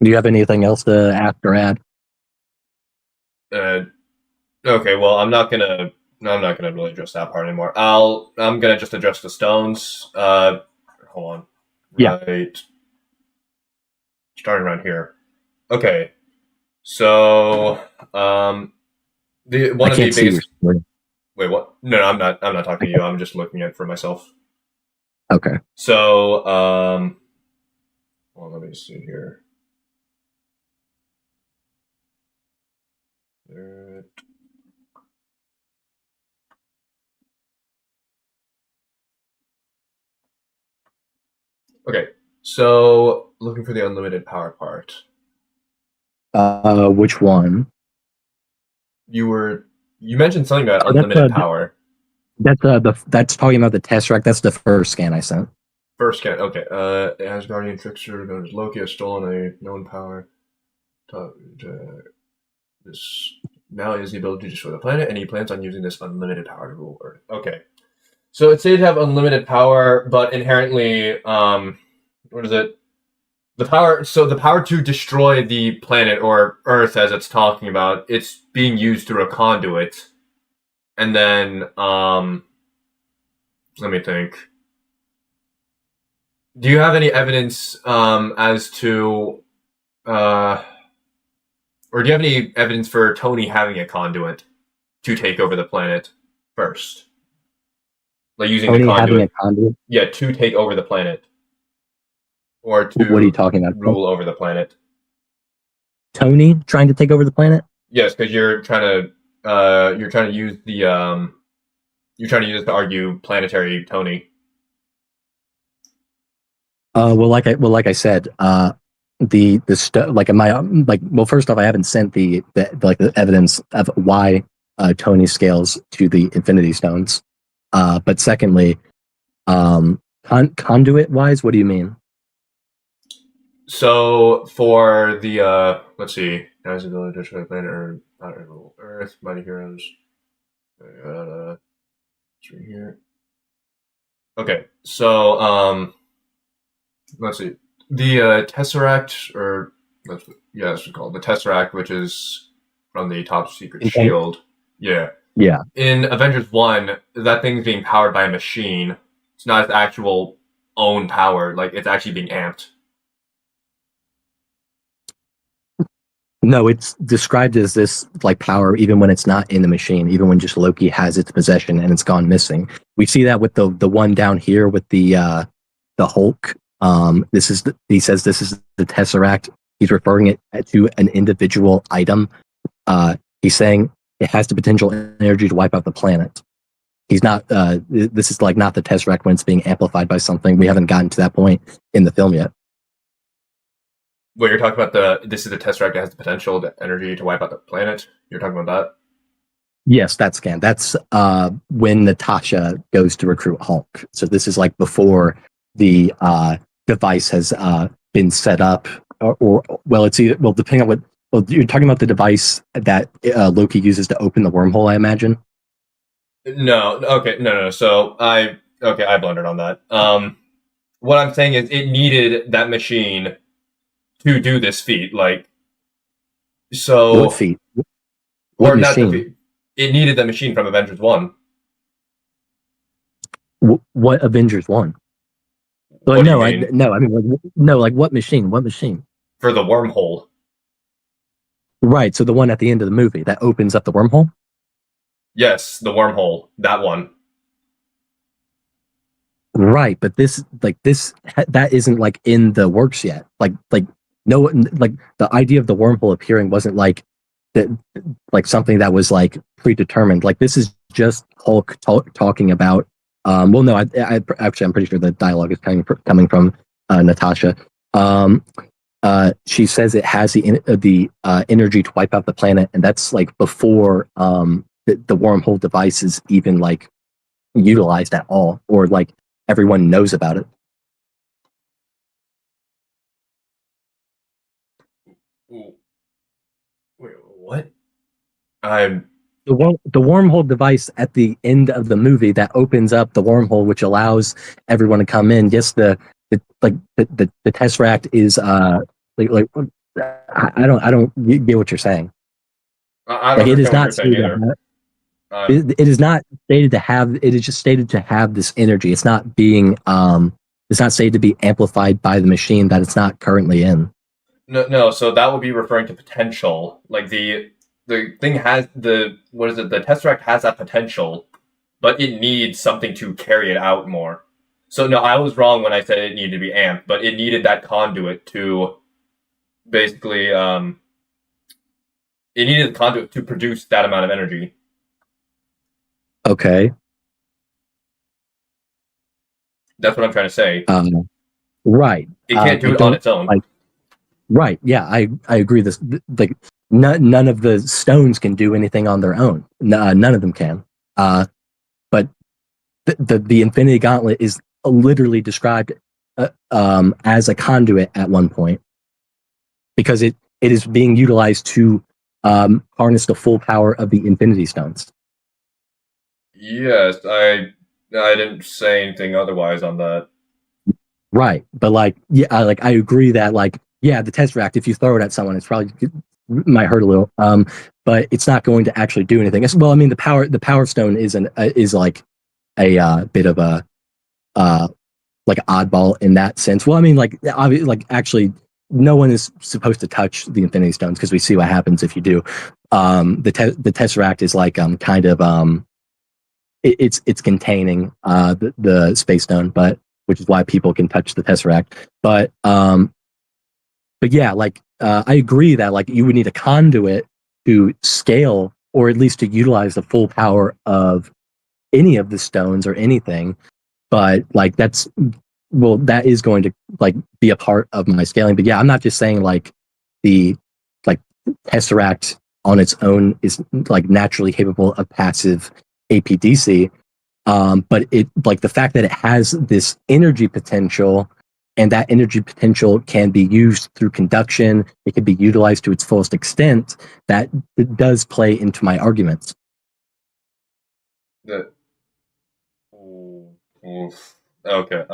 Do you have anything else to ask or add? Okay, well, I'm not gonna really address that part anymore. I'm gonna just address the stones. Hold on. Yeah. Right. Starting around here. Okay. So, one of the biggest. Wait, what? No, I'm not talking to you. I'm just looking at it for myself. Okay. So, well, let me see here. Okay, so looking for the unlimited power part. Which one? You mentioned something about unlimited power. That's talking about the Tesseract. That's the first scan I sent. First scan, okay. Asgardian trickster known as Loki has stolen a known power. This now is the ability to destroy the planet, and he plans on using this unlimited power to rule Earth. Okay. So it's said to have unlimited power, but inherently, what is it? The power to destroy the planet, or Earth as it's talking about, it's being used through a conduit. And then, let me think. Do you have any evidence as to, or do you have any evidence for Tony having a conduit to take over the planet first? Like using Tony the conduit. Having a conduit? Yeah, to take over the planet. Or to what are you talking about? Rule over the planet. Tony trying to take over the planet? Yes, because you're trying to use the you're trying to use it to argue planetary Tony. Well, like I said, first off, I haven't sent the evidence of why Tony scales to the Infinity Stones. But secondly, Conduit wise, what do you mean? So for the let's see, as a village destroy planet Earth, mighty heroes. It's right here. Okay, so let's see, the Tesseract, or that's what it's called, the Tesseract, which is from the Top Secret Okay. Shield. Yeah. Yeah. In Avengers 1, that thing's being powered by a machine. It's not its actual own power. Like, it's actually being amped. No, it's described as this like power even when it's not in the machine, even when just Loki has its possession and it's gone missing. We see that with the one down here with the Hulk. He says this is the Tesseract. He's referring it to an individual item. He's saying it has the potential energy to wipe out the planet. He's not. This is like not the Tesseract when it's being amplified by something. We haven't gotten to that point in the film yet. Well, you're talking about this is the Tesseract that has the potential, the energy to wipe out the planet. You're talking about that? Yes, that's scan. That's when Natasha goes to recruit Hulk. So this is like before the device has been set up, or well, it's either depending on what. Well, you're talking about the device that Loki uses to open the wormhole, I imagine. No, okay, no. So I blundered on that. What I'm saying is it needed that machine to do this feat. Like, so What feat? or What not the machine? feat. It needed that machine from Avengers 1. What Avengers 1? What Like, do no, you mean? no. I mean, like, no. Like, what machine? What machine? For the wormhole. Right. So the one at the end of the movie that opens up the wormhole. Yes, the wormhole. That one. Right, but that isn't like in the works yet. Like no, like the idea of the wormhole appearing wasn't like that, like something that was like predetermined. Like this is just Hulk talking about. Well, no, I actually I'm pretty sure the dialogue is coming from Natasha. She says it has the energy to wipe out the planet, and that's like before the wormhole device is even like utilized at all, or like everyone knows about it. Ooh. Wait, what? I'm The wormhole device at the end of the movie that opens up the wormhole, which allows everyone to come in. Yes, the Tesseract is like I don't get what you're saying. I Like don't it is understand what not you're saying stated. either. It is not stated to have. It is just stated to have this energy. It's not being. It's not stated to be amplified by the machine that it's not currently in. No. So that would be referring to potential. Like the thing has the Tesseract has that potential, but it needs something to carry it out more. So no, I was wrong when I said it needed to be amped, but it needed that conduit to basically it needed the conduit to produce that amount of energy. Okay. That's what I'm trying to say. Right. It can't do I it on don't- its own. Right. Yeah, I agree. This like none of the stones can do anything on their own. None of them can. But the Infinity Gauntlet is literally described as a conduit at one point because it is being utilized to harness the full power of the Infinity Stones. Yes, I didn't say anything otherwise on that. Right. But like, yeah, I agree that like, yeah, the Tesseract, if you throw it at someone, it's probably might hurt a little. But it's not going to actually do anything. Well, I mean, the Power Stone is like a bit of a like oddball in that sense. Well, I mean, like obviously, like actually, no one is supposed to touch the Infinity Stones because we see what happens if you do. The Tesseract is like kind of it's containing the Space Stone, but which is why people can touch the Tesseract. But yeah, like I agree that like you would need a conduit to scale or at least to utilize the full power of any of the stones or anything. But like that is going to like be a part of my scaling. But yeah, I'm not just saying like the like Tesseract on its own is like naturally capable of passive APDC. But it like the fact that it has this energy potential, and that energy potential can be used through conduction, it can be utilized to its fullest extent, that it does play into my arguments. The oof. Okay.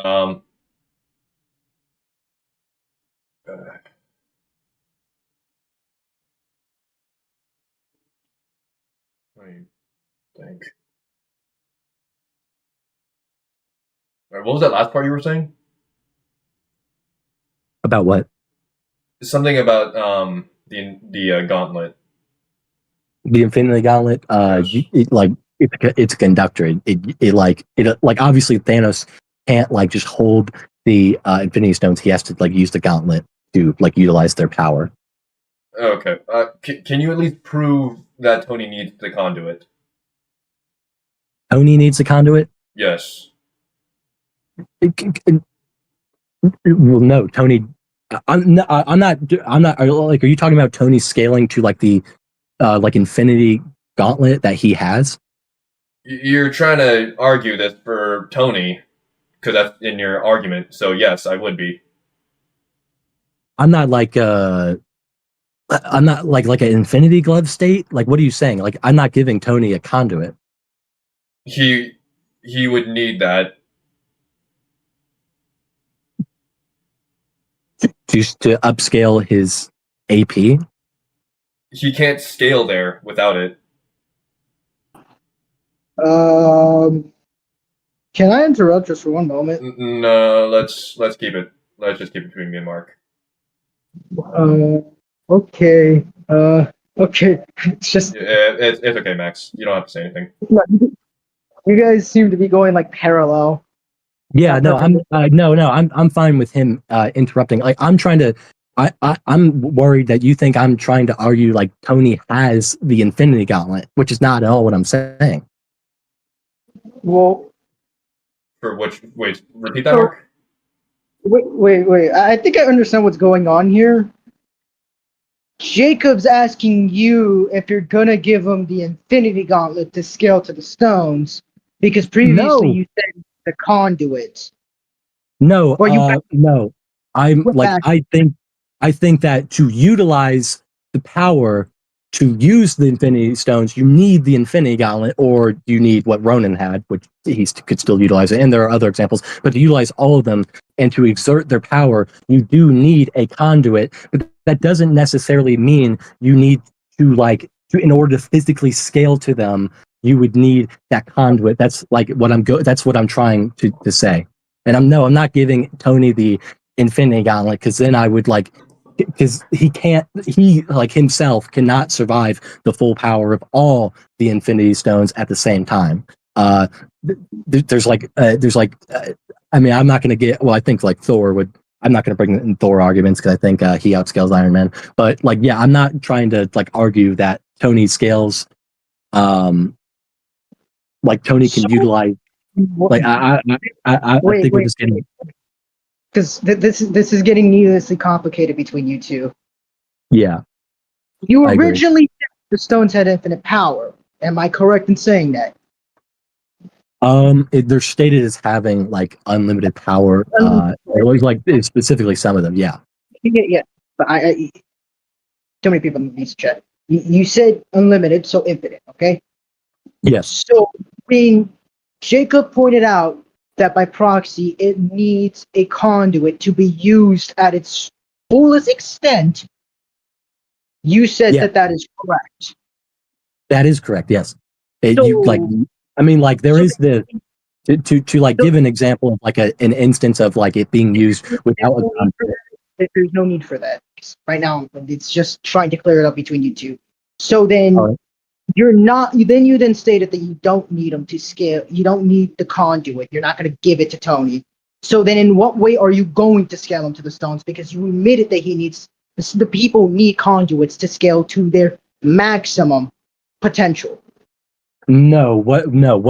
Let me think. All right, what was that last part you were saying? About what? Something about the gauntlet. The Infinity Gauntlet, Yes. it's a conductor. It obviously Thanos can't like just hold the Infinity Stones. He has to like use the gauntlet to like utilize their power. Okay. Can you at least prove that Tony needs the conduit? Tony needs the conduit. Yes. Well, no, Tony. I'm not. Like, are you talking about Tony scaling to like the like Infinity Gauntlet that he has? You're trying to argue this for Tony because that's in your argument. So yes, I would be. I'm not like an Infinity Glove state. Like, what are you saying? Like, I'm not giving Tony a conduit. He would need that. Just to upscale his AP. He can't scale there without it. Can I interrupt just for one moment? No, let's keep it. Let's just keep it between me and Mark. Okay. Okay. It's just It's okay, Max. You don't have to say anything. you guys seem to be going like parallel. Yeah, no, I'm fine with him interrupting. Like, I'm worried that you think I'm trying to argue like Tony has the Infinity Gauntlet, which is not at all what I'm saying. Well, For which? Wait, repeat that, Mark. wait. I think I understand what's going on here. Jacob's asking you if you're gonna give him the Infinity Gauntlet to scale to the stones, because previously you said the conduit. No, Well, no. I'm What like back- I think that to utilize the power to use the Infinity Stones, you need the Infinity Gauntlet, or you need what Ronan had, which he could still utilize it. And there are other examples, but to utilize all of them and to exert their power, you do need a conduit. But that doesn't necessarily mean you need to in order to physically scale to them, you would need that conduit. That's like what that's what I'm trying to say. And I'm not giving Tony the Infinity Gauntlet, because then I would because he himself cannot survive the full power of all the Infinity Stones at the same time. I mean, I'm not going to get, well, I think like Thor would, I'm not going to bring in Thor arguments because I think he outscales Iron Man, but like, yeah, I'm not trying to like argue that Tony scales, like Tony can utilize, like, I think we're just getting, because this is getting needlessly complicated between you two. yeah. You I agree. originally said the stones had infinite power. Am I correct in saying that? They're stated as having like unlimited power. Like specifically some of them, yeah. Yeah. But I too many people in this chat. You said unlimited, so infinite. Okay. Yes. So Jacob pointed out that by proxy it needs a conduit to be used at its fullest extent. You said that is correct. That is correct. Yes. There is to like give an example of like an instance of like it being used without a conduit. There's no need for that right now. It's just trying to clear it up between you two. So then you're not. You then stated that you don't need them to scale. You don't need the conduit. You're not going to give it to Tony. So then, in what way are you going to scale him to the stones? Because you admitted that he needs. The people need conduits to scale to their maximum potential. No, what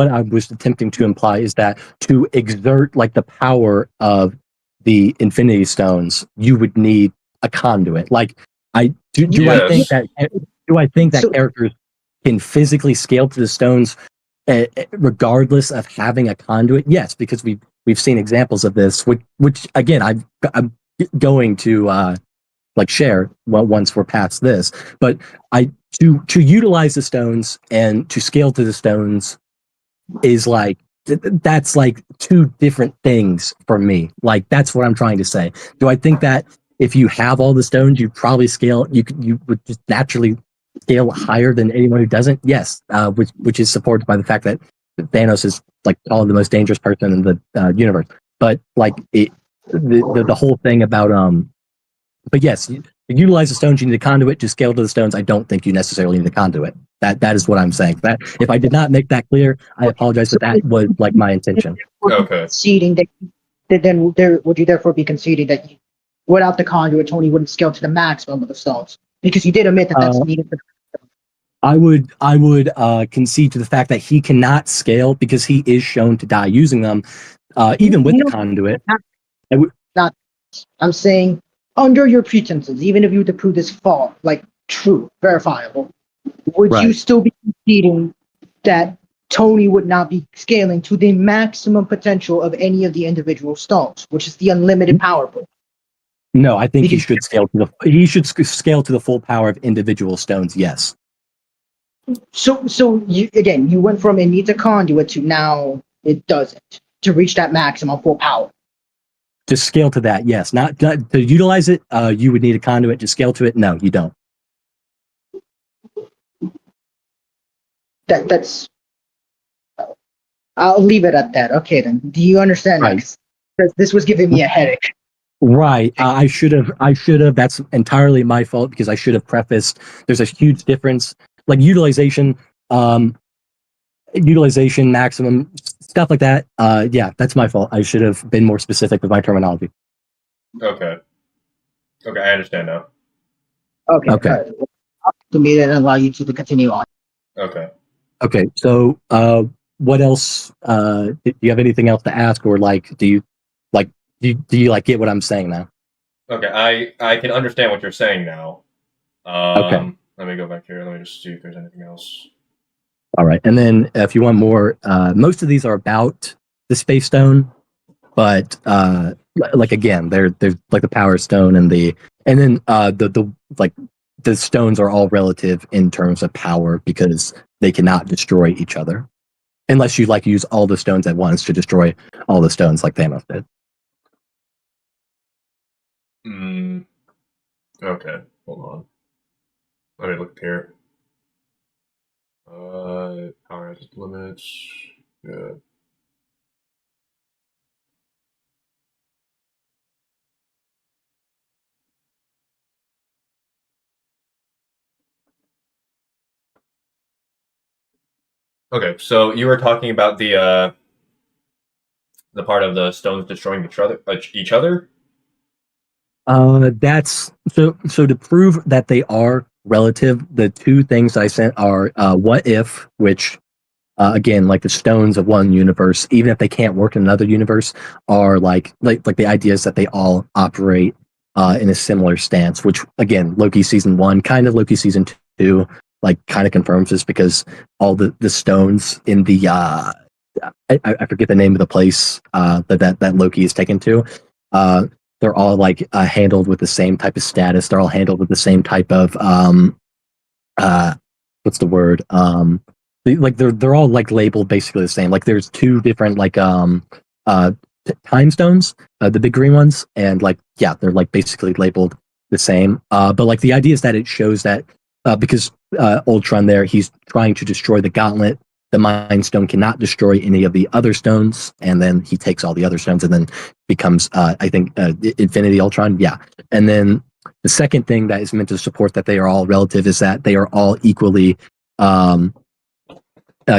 I was attempting to imply is that to exert like the power of the Infinity Stones, you would need a conduit. Like, I think that So- characters can physically scale to the stones regardless of having a conduit, yes, because we've seen examples of this, which again I'm going to like share once we're past this, but to utilize the stones and to scale to the stones is like that's like two different things for me. Like that's what I'm trying to say. Do I think that if you have all the stones, you probably scale you would just naturally scale higher than anyone who doesn't? Yes, which is supported by the fact that Thanos is like probably the most dangerous person in the universe. But like the whole thing about but yes, you utilize the stones. You need a conduit to scale to the stones. I don't think you necessarily need a conduit. That is what I'm saying. That if I did not make that clear, I apologize. But that was like my intention. Okay. Conceding that then would you therefore be conceding that without the conduit, Tony wouldn't scale to the maximum of the stones? Because you did admit that that's needed for. I would concede to the fact that he cannot scale because he is shown to die using them, even with the conduit. I'm saying under your pretenses, even if you were to prove this false, like true, verifiable, would you still be conceding that Tony would not be scaling to the maximum potential of any of the individual stones, which is the unlimited power pool? No, I think he should scale to the full power of individual stones. Yes. So you went from it needs a conduit to now it doesn't to reach that maximum full power. To scale to that, yes. Not to utilize it, you would need a conduit. To scale to it, no, you don't. That's. I'll leave it at that. Okay, then. Do you understand? Right. This was giving me a headache. Right. I should have. That's entirely my fault because I should have prefaced. There's a huge difference, like utilization maximum stuff like that. Yeah, that's my fault. I should have been more specific with my terminology. Okay, I understand now. Okay. To me, then allow you to continue on. Okay. So what else? Do you have anything else to ask, or like do you like get what I'm saying now? Okay, I can understand what you're saying now. Okay. Let me go back here. Let me just see if there's anything else. All right, and then if you want more, most of these are about the Space Stone, but like again, they're like the Power Stone and then the stones are all relative in terms of power because they cannot destroy each other unless you like use all the stones at once to destroy all the stones like Thanos did. Okay, hold on. Let me look here. Power has its limits. Yeah. Okay, so you were talking about the part of the stones destroying each other. That's so to prove that they are relative. The two things I sent are what if, which again, like the stones of one universe, even if they can't work in another universe, are like the idea is that they all operate in a similar stance. Which again, Loki season 1, kind of Loki season 2, like kind of confirms this because all the stones in the I forget the name of the place that Loki is taken to. They're all like handled with the same type of status. They're all handled with the same type of what's the word? Like they're all like labeled basically the same. Like there's two different like time stones, the big green ones, and like yeah, they're like basically labeled the same. But like the idea is that it shows that because Ultron there, he's trying to destroy the gauntlet. The Mind Stone cannot destroy any of the other stones, and then he takes all the other stones and then becomes, I think, Infinity Ultron. Yeah. And then the second thing that is meant to support that they are all relative is that they are all equally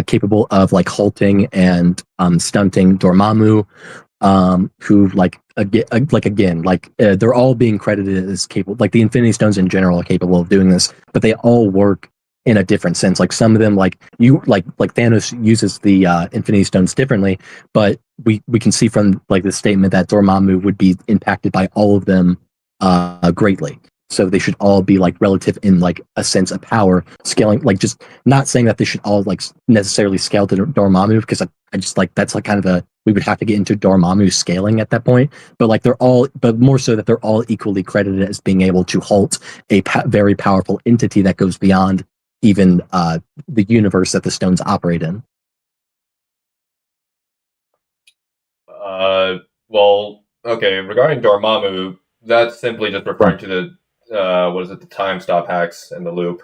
capable of like halting and stunting Dormammu, who they're all being credited as capable. Like the Infinity Stones in general are capable of doing this, but they all work in a different sense. Like some of them, like Thanos uses the Infinity Stones differently, but we can see from like the statement that Dormammu would be impacted by all of them greatly. so they should all be like relative in like a sense of power scaling. Like just not saying that they should all like necessarily scale to Dormammu, because I just like that's like kind of a we would have to get into Dormammu scaling at that point. But like but more so that they're all equally credited as being able to halt a very powerful entity that goes beyond even the universe that the stones operate in. Well, okay. Regarding Dormammu, that's simply just referring to the what is it? The time stop hacks and the loop.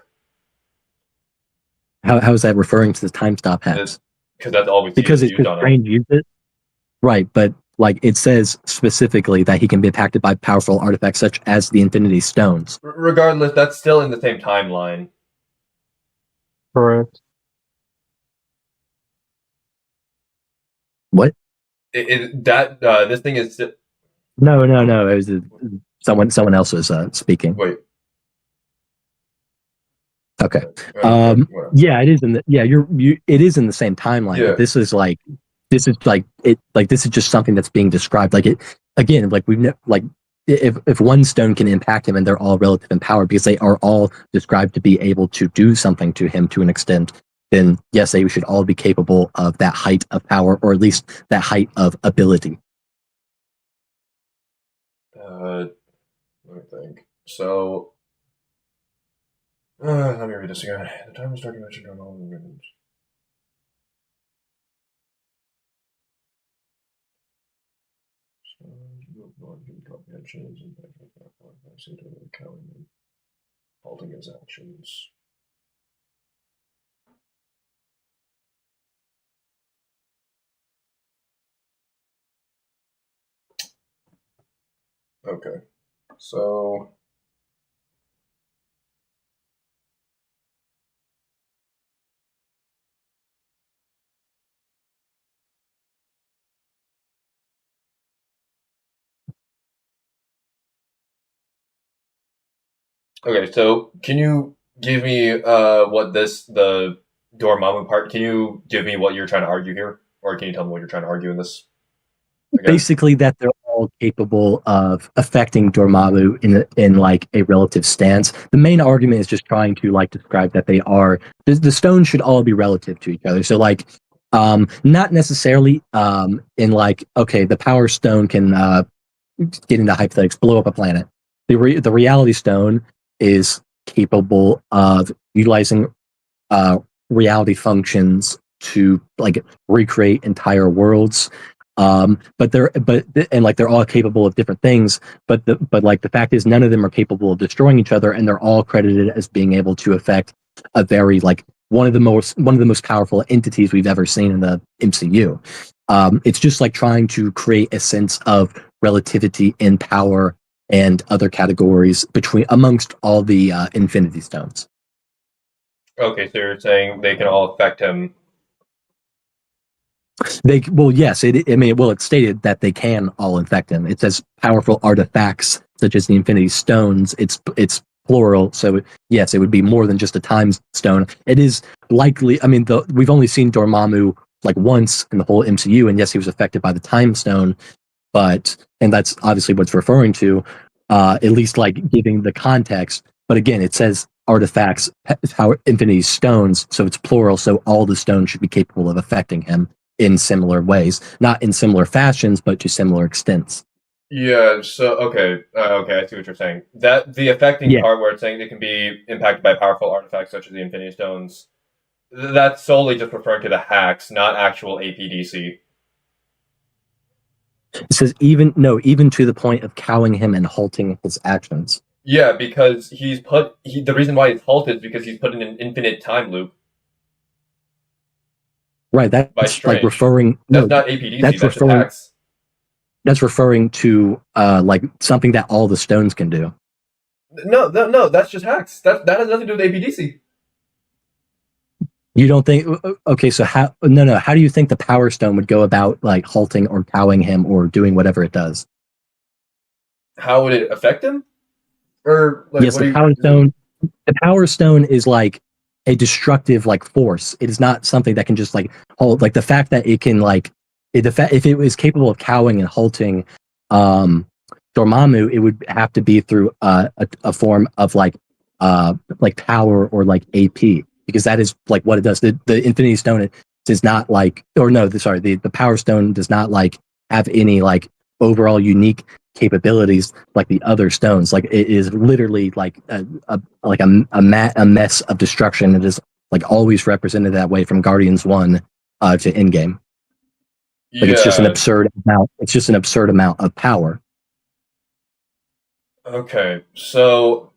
How is that referring to the time stop hacks? Because that's all we see. Because it's just Strange use it, right? But like it says specifically that he can be impacted by powerful artifacts such as the Infinity Stones. Regardless, that's still in the same timeline. Correct. What? This thing is No. It was someone else was speaking. wait. Okay. Whatever. Yeah, it is in the it is in the same timeline. Yeah. But this is just something that's being described. Like it again. Like if one stone can impact him and they're all relative in power because they are all described to be able to do something to him to an extent, then yes, they should all be capable of that height of power, or at least that height of ability. Let me think. So, let me read this again. The time is documented on all the ribbons. Comprehensions and halting his actions. Okay, so okay, so can you give me what the Dormammu part? Can you give me what you're trying to argue here, or can you tell me what you're trying to argue in this? Again? Basically, that they're all capable of affecting Dormammu in like a relative stance. The main argument is just trying to like describe that they are the stones should all be relative to each other. So like, not necessarily in like, okay, the Power Stone can get into hypothetics, blow up a planet. The Reality Stone is capable of utilizing reality functions to like recreate entire worlds. But they're all capable of different things. But like the fact is, none of them are capable of destroying each other, and they're all credited as being able to affect a very like one of the most powerful entities we've ever seen in the MCU. It's just like trying to create a sense of relativity in power and other categories amongst all the Infinity Stones. Okay, so you're saying they can all affect him. Yes. It's stated that they can all infect him. It says powerful artifacts such as the Infinity Stones. It's plural, so yes, it would be more than just a time stone. It is likely. I mean, we've only seen Dormammu like once in the whole MCU, and yes, he was affected by the time stone, and that's obviously what it's referring to. At least like giving the context. But again, it says artifacts, Infinity Stones, so it's plural. So all the stones should be capable of affecting him in similar ways, not in similar fashions, but to similar extents. Yeah. So okay, I see what you're saying. That the affecting part where it's saying they can be impacted by powerful artifacts such as the Infinity Stones. That's solely just referring to the hacks, not actual APDC. It says even to the point of cowing him and halting his actions. Yeah, because the reason why he's halted is because he's put in an infinite time loop. Right, that's like referring. That's not APDC. That's referring. Hacks. That's referring to like something that all the stones can do. No, that's just hacks. That has nothing to do with APDC. You don't think? Okay, so how? No. How do you think the Power Stone would go about like halting or cowing him or doing whatever it does? How would it affect him? Or like, yes, the Power Stone. The Power Stone is like a destructive like force. It is not something that can just like hold. Like the fact that it can like if it was capable of cowing and halting Dormammu, it would have to be through a form of like power or like AP, because that is like what it does. The Infinity Stone, it does not like, or no, sorry, the Power Stone does not like have any like overall unique capabilities like the other stones. Like it is literally like a mess of destruction. It is like always represented that way from Guardians 1 to Endgame. Like it's just an absurd amount. It's just an absurd amount of power. Okay, so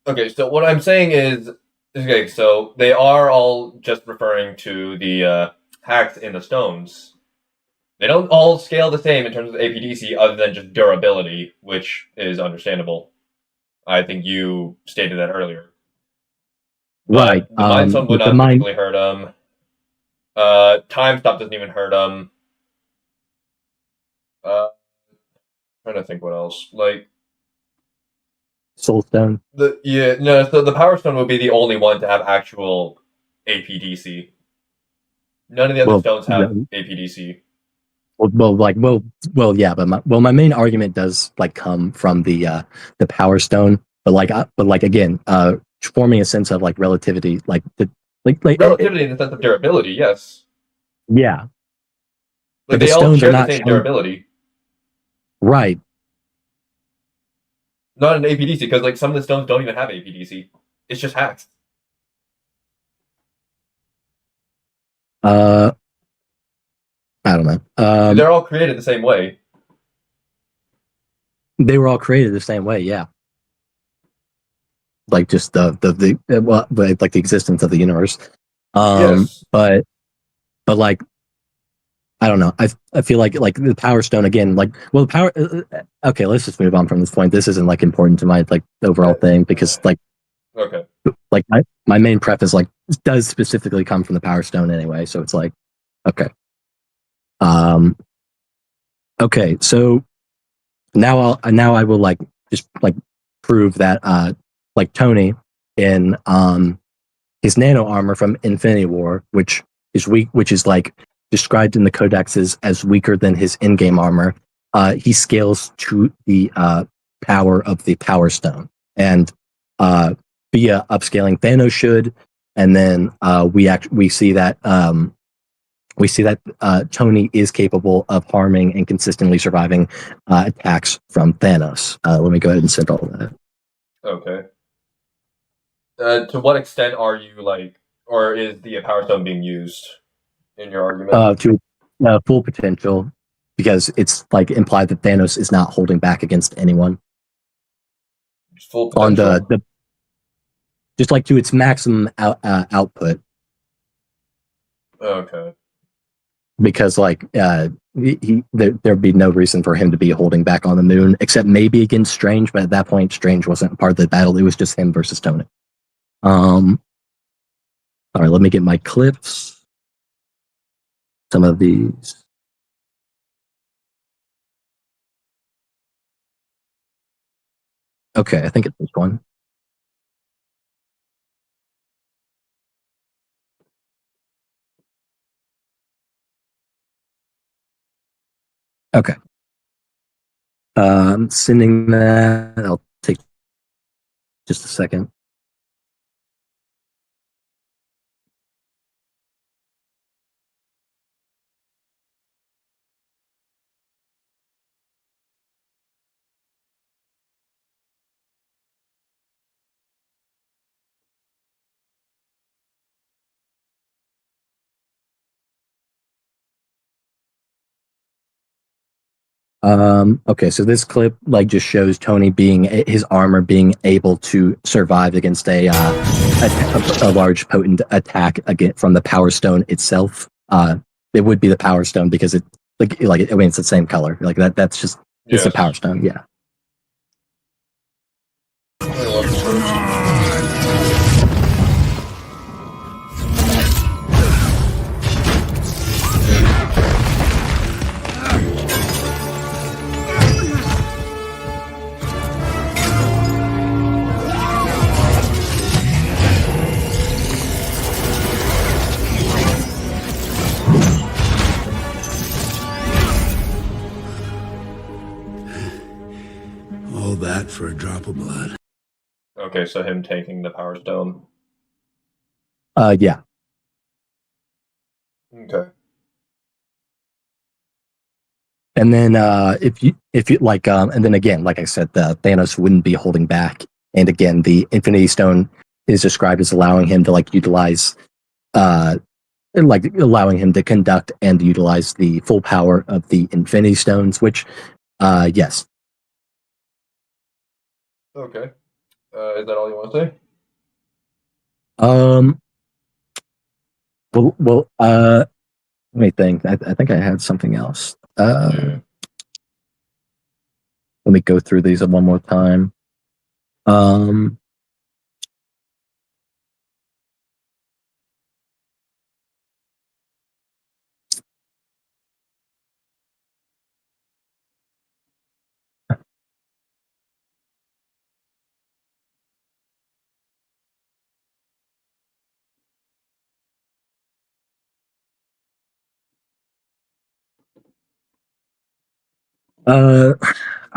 what I'm saying is, okay, so they are all just referring to the hacks in the stones. They don't all scale the same in terms of APDC other than just durability, which is understandable. I think you stated that earlier. Right. The Mind Stone would not particularly hurt him. Time Stop doesn't even hurt him. Trying to think what else. Like Soul Stone. So the Power Stone would be the only one to have actual APDC. None of the other stones have APDC. Yeah, but my main argument does like come from the Power Stone, but again, forming a sense of like relativity, relativity in the sense of durability, yes. Yeah, like they all share the same durability, right? Not an APDC, because like some of the stones don't even have APDC. It's just hacks. I don't know. They're all created the same way. They were all created the same way, yeah. Like just like the existence of the universe. Yes. But like, I don't know. I feel like the Power Stone again. The power. Okay, let's just move on from this point. This isn't like important to my like overall thing, because like. Okay. Like my main prep is like does specifically come from the Power Stone anyway, so it's like okay. Okay, so now I will like just like prove that like Tony in his nano armor from Infinity War, which is weak, which is like described in the codexes as weaker than his in-game armor, he scales to the power of the Power Stone, and via upscaling Thanos should, and then we see that Tony is capable of harming and consistently surviving attacks from Thanos. Let me go ahead and send all that. Okay. To what extent are you like, or is the Power Stone being used in your argument? To full potential, because it's like implied that Thanos is not holding back against anyone. Full potential? On the just like to its maximum output. Okay. Because like there'd be no reason for him to be holding back on the moon, except maybe against Strange, but at that point Strange wasn't part of the battle. It was just him versus Tony. All right, let me get my clips. Some of these. Okay, I think it's this one. Okay. Sending that. I'll take just a second. Okay, so this clip like just shows Tony his armor being able to survive against a large potent attack from the Power Stone itself. It would be the Power Stone because it's the same color. Like that's just it's a Power Stone, yeah. all that for a drop of blood. Okay, so him taking the Power Stone. Yeah. Okay. And then if you like and then again, like I said, Thanos wouldn't be holding back. And again, the Infinity Stone is described as allowing him to like utilize like allowing him to conduct and utilize the full power of the Infinity Stones, which yes. Okay. Is that all you want to say? Well, let me think. I think I had something else. Yeah. Let me go through these one more time.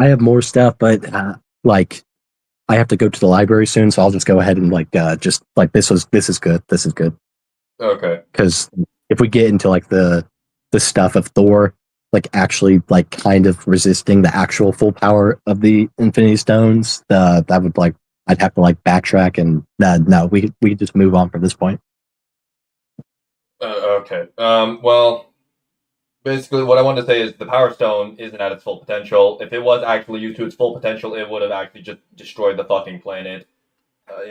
I have more stuff, but like I have to go to the library soon, so I'll just go ahead and like just like this is good. This is good. Okay. Because if we get into like the stuff of Thor, like actually like kind of resisting the actual full power of the Infinity Stones, that would like I'd have to like backtrack and no, we just move on from this point. Okay. Well, basically, what I wanted to say is the Power Stone isn't at its full potential. If it was actually used to its full potential, it would have actually just destroyed the fucking planet,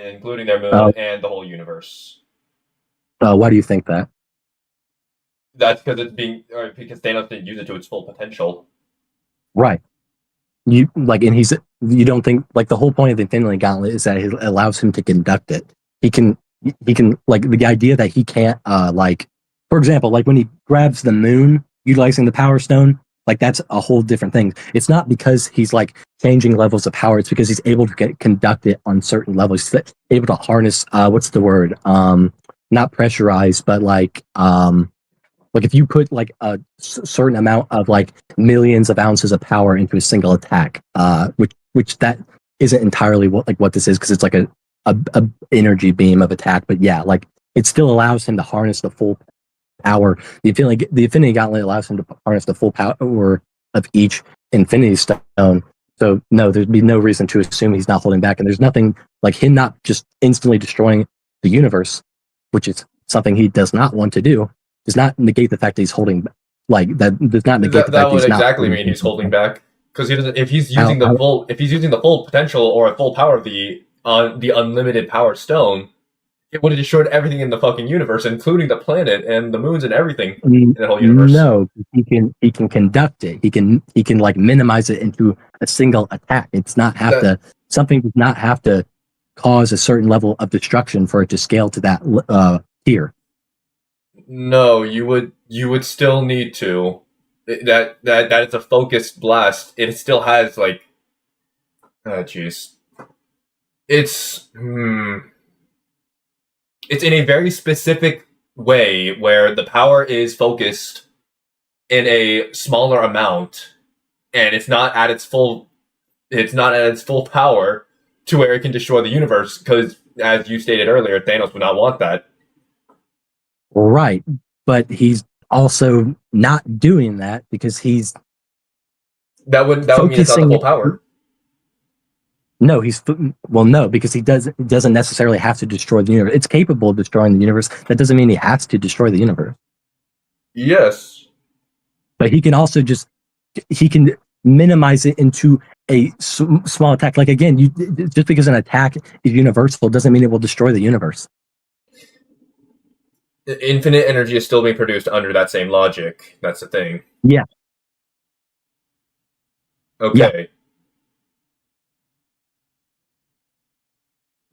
including their moon and the whole universe. Why do you think that? That's because because Thanos didn't use it to its full potential. Right. You like, and you don't think like the whole point of the Infinity Gauntlet is that it allows him to conduct it. He can like the idea that he can't like, for example, like when he grabs the moon utilizing the Power Stone, like that's a whole different thing. It's not because he's like changing levels of power. It's because he's able to conduct it on certain levels. He's able to harness what's the word? Not pressurized, but like if you put like a certain amount of like millions of ounces of power into a single attack, which that isn't entirely what this is, because it's like a energy beam of attack. But yeah, like it still allows him to harness the full power. The Infinity Gauntlet allows him to harness the full power of each Infinity Stone. So no, there'd be no reason to assume he's not holding back, and there's nothing like him not just instantly destroying the universe, which is something he does not want to do. Does not negate the fact that he's holding, like that does not negate the fact that would he's not exactly mean he's holding back, because he doesn't. If he's using the full potential or a full power of the unlimited Power Stone, it would have destroyed everything in the fucking universe, including the planet and the moons and everything in the whole universe. No, he can conduct it. He can like minimize it into a single attack. It's not something does not have to cause a certain level of destruction for it to scale to that tier. No, you would still need to. That it's a focused blast. It still has like, jeez. It's in a very specific way where the power is focused in a smaller amount, and it's not at its full power to where it can destroy the universe. Because as you stated earlier, Thanos would not want that. Right, but he's also not doing that because he's that would mean it's not the full power. No, because he doesn't necessarily have to destroy the universe. It's capable of destroying the universe. That doesn't mean he has to destroy the universe. Yes, but he can also just minimize it into a small attack. Like again, just because an attack is universal doesn't mean it will destroy the universe. Infinite energy is still being produced under that same logic. That's the thing. Yeah. Okay. Yeah.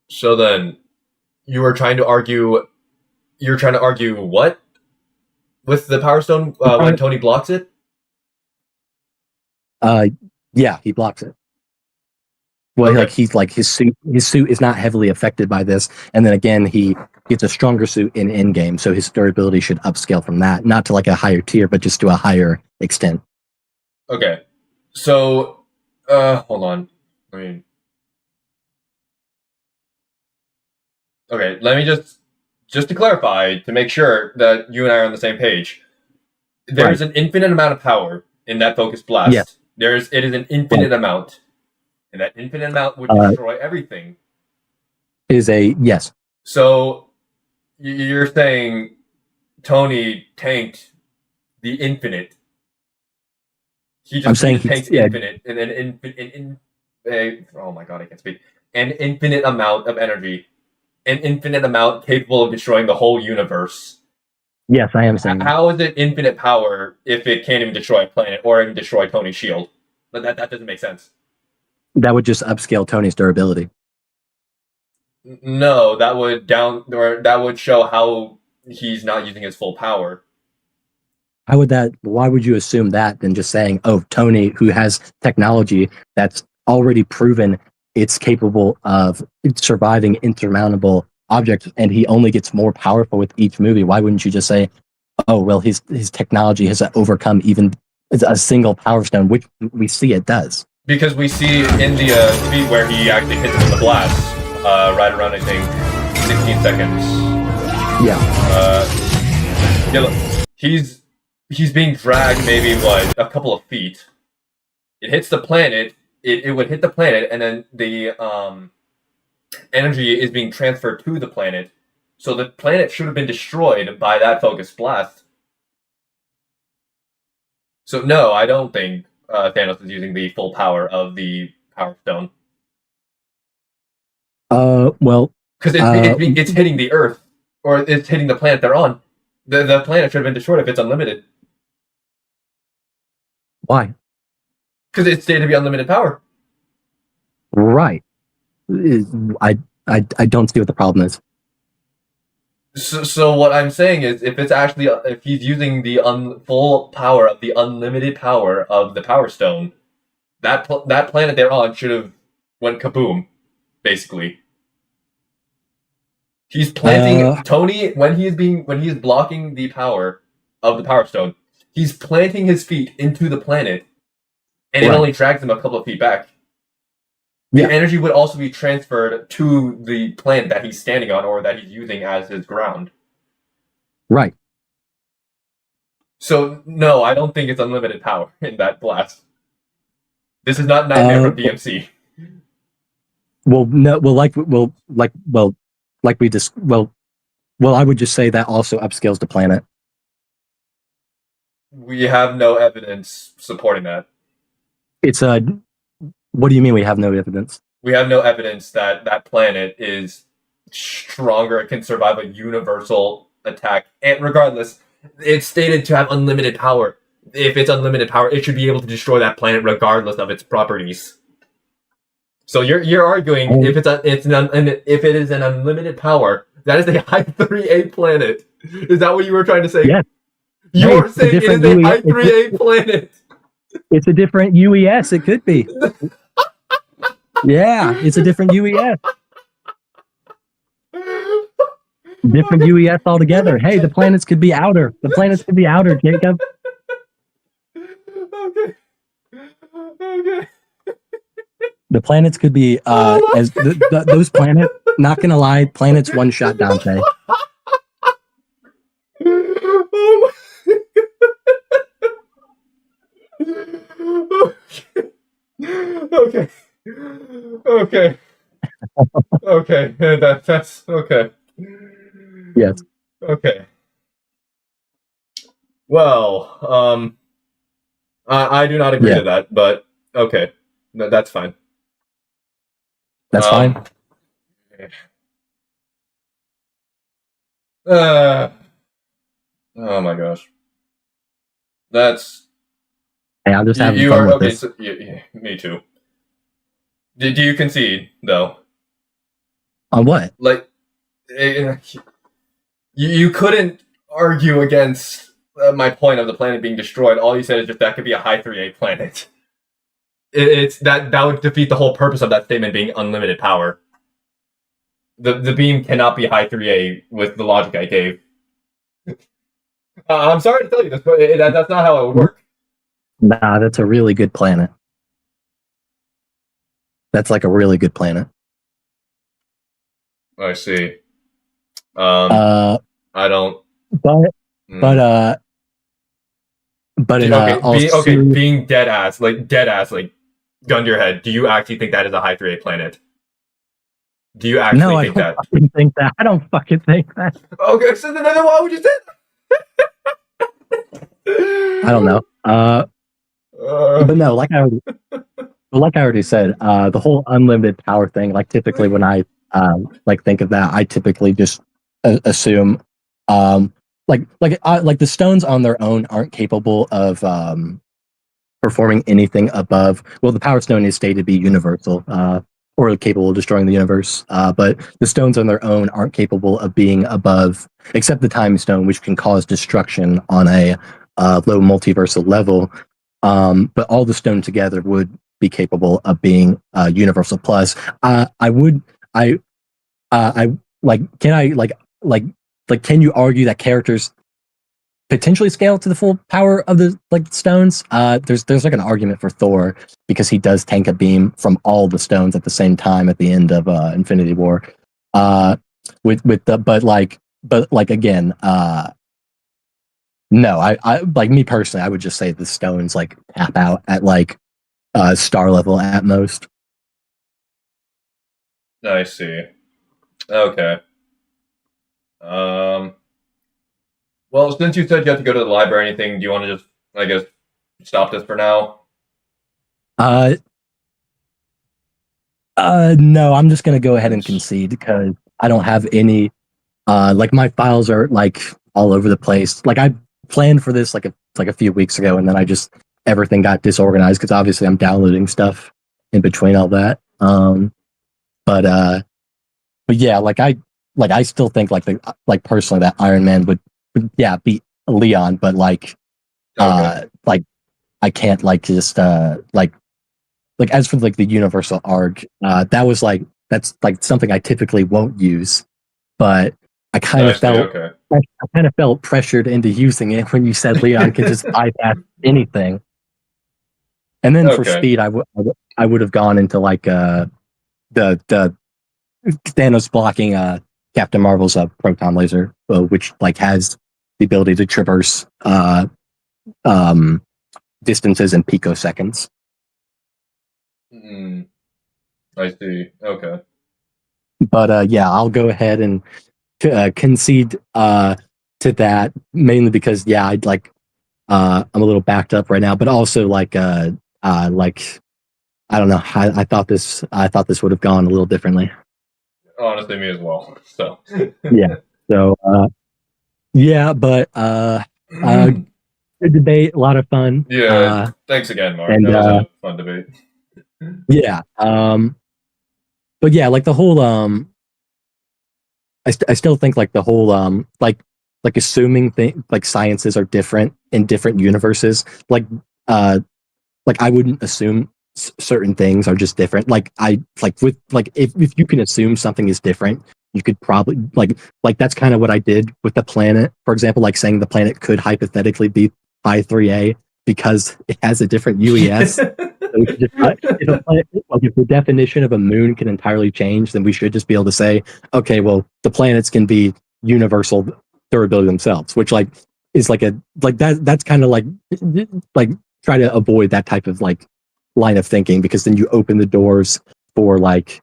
So then, you're trying to argue what? With the Power Stone when Tony blocks it? Yeah, he blocks it. Well, okay. like he's like his suit is not heavily affected by this, and then again he gets a stronger suit in Endgame, so his durability should upscale from that, not to like a higher tier, but just to a higher extent. Okay, so hold on. I mean, okay, let me just to clarify, to make sure that you and I are on the same page. There's an infinite amount of power in that focus blast. Yeah. It is an infinite amount, and that infinite amount would destroy everything. Is a yes. So you're saying Tony tanked the infinite. I'm saying he tanked infinite, and then oh my god, I can't speak. An infinite amount of energy, an infinite amount capable of destroying the whole universe. Yes, I am saying. How is it infinite power if it can't even destroy a planet or even destroy Tony's shield? But that doesn't make sense. That would just upscale Tony's durability. No, that would show how he's not using his full power. How would that? Why would you assume that than just saying, "Oh, Tony, who has technology that's already proven it's capable of surviving insurmountable objects, and he only gets more powerful with each movie"? Why wouldn't you just say, "Oh, well, his technology has overcome even a single Power Stone," which we see it does? Because we see in the speed where he actually hits him with the blast, right around I think 16 seconds. Yeah. Yeah. Look, he's being dragged maybe a couple of feet. It hits the planet. It would hit the planet, and then the energy is being transferred to the planet. So the planet should have been destroyed by that focus blast. So no, I don't think Thanos is using the full power of the Power Stone. Well, because it's hitting the Earth, or it's hitting the planet they're on. The planet should have been destroyed if it's unlimited. Why? Because it's stated to be unlimited power. Right. I don't see what the problem is. So what I'm saying is, if he's using the full power of the unlimited power of the Power Stone, that planet they're on should have went kaboom, basically. He's planting Tony when he's blocking the power of the Power Stone. He's planting his feet into the planet, and it only drags him a couple of feet back. The energy would also be transferred to the planet that he's standing on or that he's using as his ground. Right. So no, I don't think it's unlimited power in that blast. This is not Nightmare from DMC. Well, no. Well, I would just say that also upscales the planet. We have no evidence supporting that. It's a. What do you mean we have no evidence? We have no evidence that that planet is stronger and can survive a universal attack. And regardless, it's stated to have unlimited power. If it's unlimited power, it should be able to destroy that planet regardless of its properties. So you're arguing if it is an unlimited power, that is a high 3A planet. Is that what you were trying to say? Yes. You're saying it is a high 3A planet. It's a different UES. It could be. Yeah, it's a different UES. Different UES altogether. Hey, the planets could be outer. The planets could be outer, Jacob. Okay. The planets could be as those planets. Not gonna lie, planets one shot Dante. Okay. Okay. That's okay. Yes. Okay. Well, I do not agree to that, but okay, that's fine. That's fine. Oh my gosh. That's. Hey, I'm just having you fun are with okay. this. So, yeah, me too. Do you concede though? On what? Like, you couldn't argue against my point of the planet being destroyed. All you said is just that could be a high 3A planet. It's that would defeat the whole purpose of that statement being unlimited power. The beam cannot be high 3A with the logic I gave. I'm sorry to tell you this, but that's not how it would work. Nah, that's a really good planet. That's like a really good planet. I see. Uh, I don't. but mm. but in okay, being dead ass, like gun to your head. Do you actually think that is a high 3A planet? Do you actually no, think that? I don't think that. I don't fucking think that. Okay, so then why would you say that? I don't know. But no, like I already said, the whole unlimited power thing. Like typically when I like think of that, I typically just assume like the stones on their own aren't capable of performing anything above. Well, the power stone is stated to be universal. Or capable of destroying the universe, but the stones on their own aren't capable of being above, except the time stone, which can cause destruction on a low multiversal level. But all the stones together would be capable of being universal plus. Can you argue that characters potentially scale to the full power of the stones? There's like an argument for Thor because he does tank a beam from all the stones at the same time at the end of Infinity War. But again, no, I like me personally, I would just say the stones like tap out at like star level at most. I see. Okay. Well, since you said you have to go to the library or anything, do you want to just, I guess, stop this for now? No, I'm just gonna go ahead and concede because I don't have any. Like my files are like all over the place. Like I planned for this like a few weeks ago, and then I just everything got disorganized because obviously I'm downloading stuff in between all that. But yeah, I still think personally that Iron Man would beat Leon, but like I can't just as for like the universal arc, that's like something I typically won't use, but I kind of felt pressured into using it when you said Leon can just bypass anything. And then for speed, I would have gone into like the Thanos blocking Captain Marvel's proton laser, which like has the ability to traverse distances in picoseconds. I see. Okay. But yeah, I'll go ahead and concede to that mainly because I'd like I'm a little backed up right now, but also like I don't know. I thought this would have gone a little differently. Honestly, me as well. So yeah. So but good debate, a lot of fun. Yeah. Thanks again, Mark. And, that was a fun debate. Yeah. But yeah, like the whole I still think like the whole like assuming like sciences are different in different universes. Like I wouldn't assume certain things are just different. Like if you can assume something is different, you could probably like that's kind of what I did with the planet, for example, like saying the planet could hypothetically be Pi 3A because it has a different UES. So we should just, if the definition of a moon can entirely change, then we should just be able to say, okay, well, the planets can be universal durability themselves, which is that's kind of like try to avoid that type of like line of thinking, because then you open the doors for like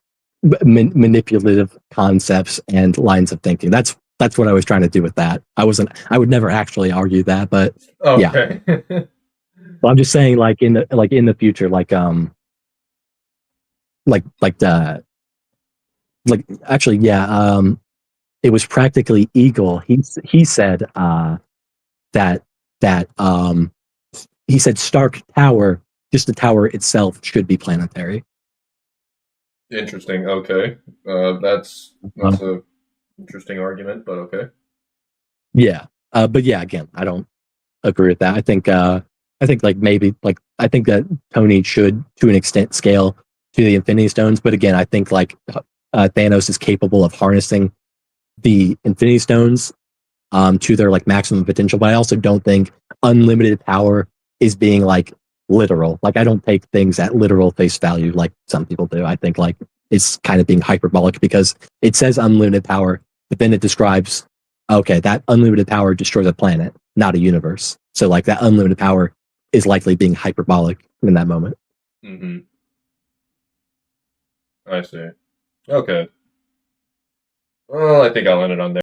manipulative concepts and lines of thinking. That's what I was trying to do with that. I would never actually argue that, but okay. Yeah. Well, I'm just saying, like in the future, it was practically Eagle. He said he said Stark Tower, just the tower itself, should be planetary. Interesting. Okay, that's a interesting argument, but okay. Yeah, but yeah, again, I don't agree with that. I think that Tony should, to an extent, scale to the Infinity Stones. But again, I think Thanos is capable of harnessing the Infinity Stones to their like maximum potential. But I also don't think unlimited power is being like literal. Like I don't take things at literal face value like some people do. I think like it's kind of being hyperbolic because it says unlimited power, but then it describes, okay, that unlimited power destroys a planet, not a universe. So like that unlimited power is likely being hyperbolic in that moment. Mm-hmm. I see. Okay. Well, I think I'll end it on there.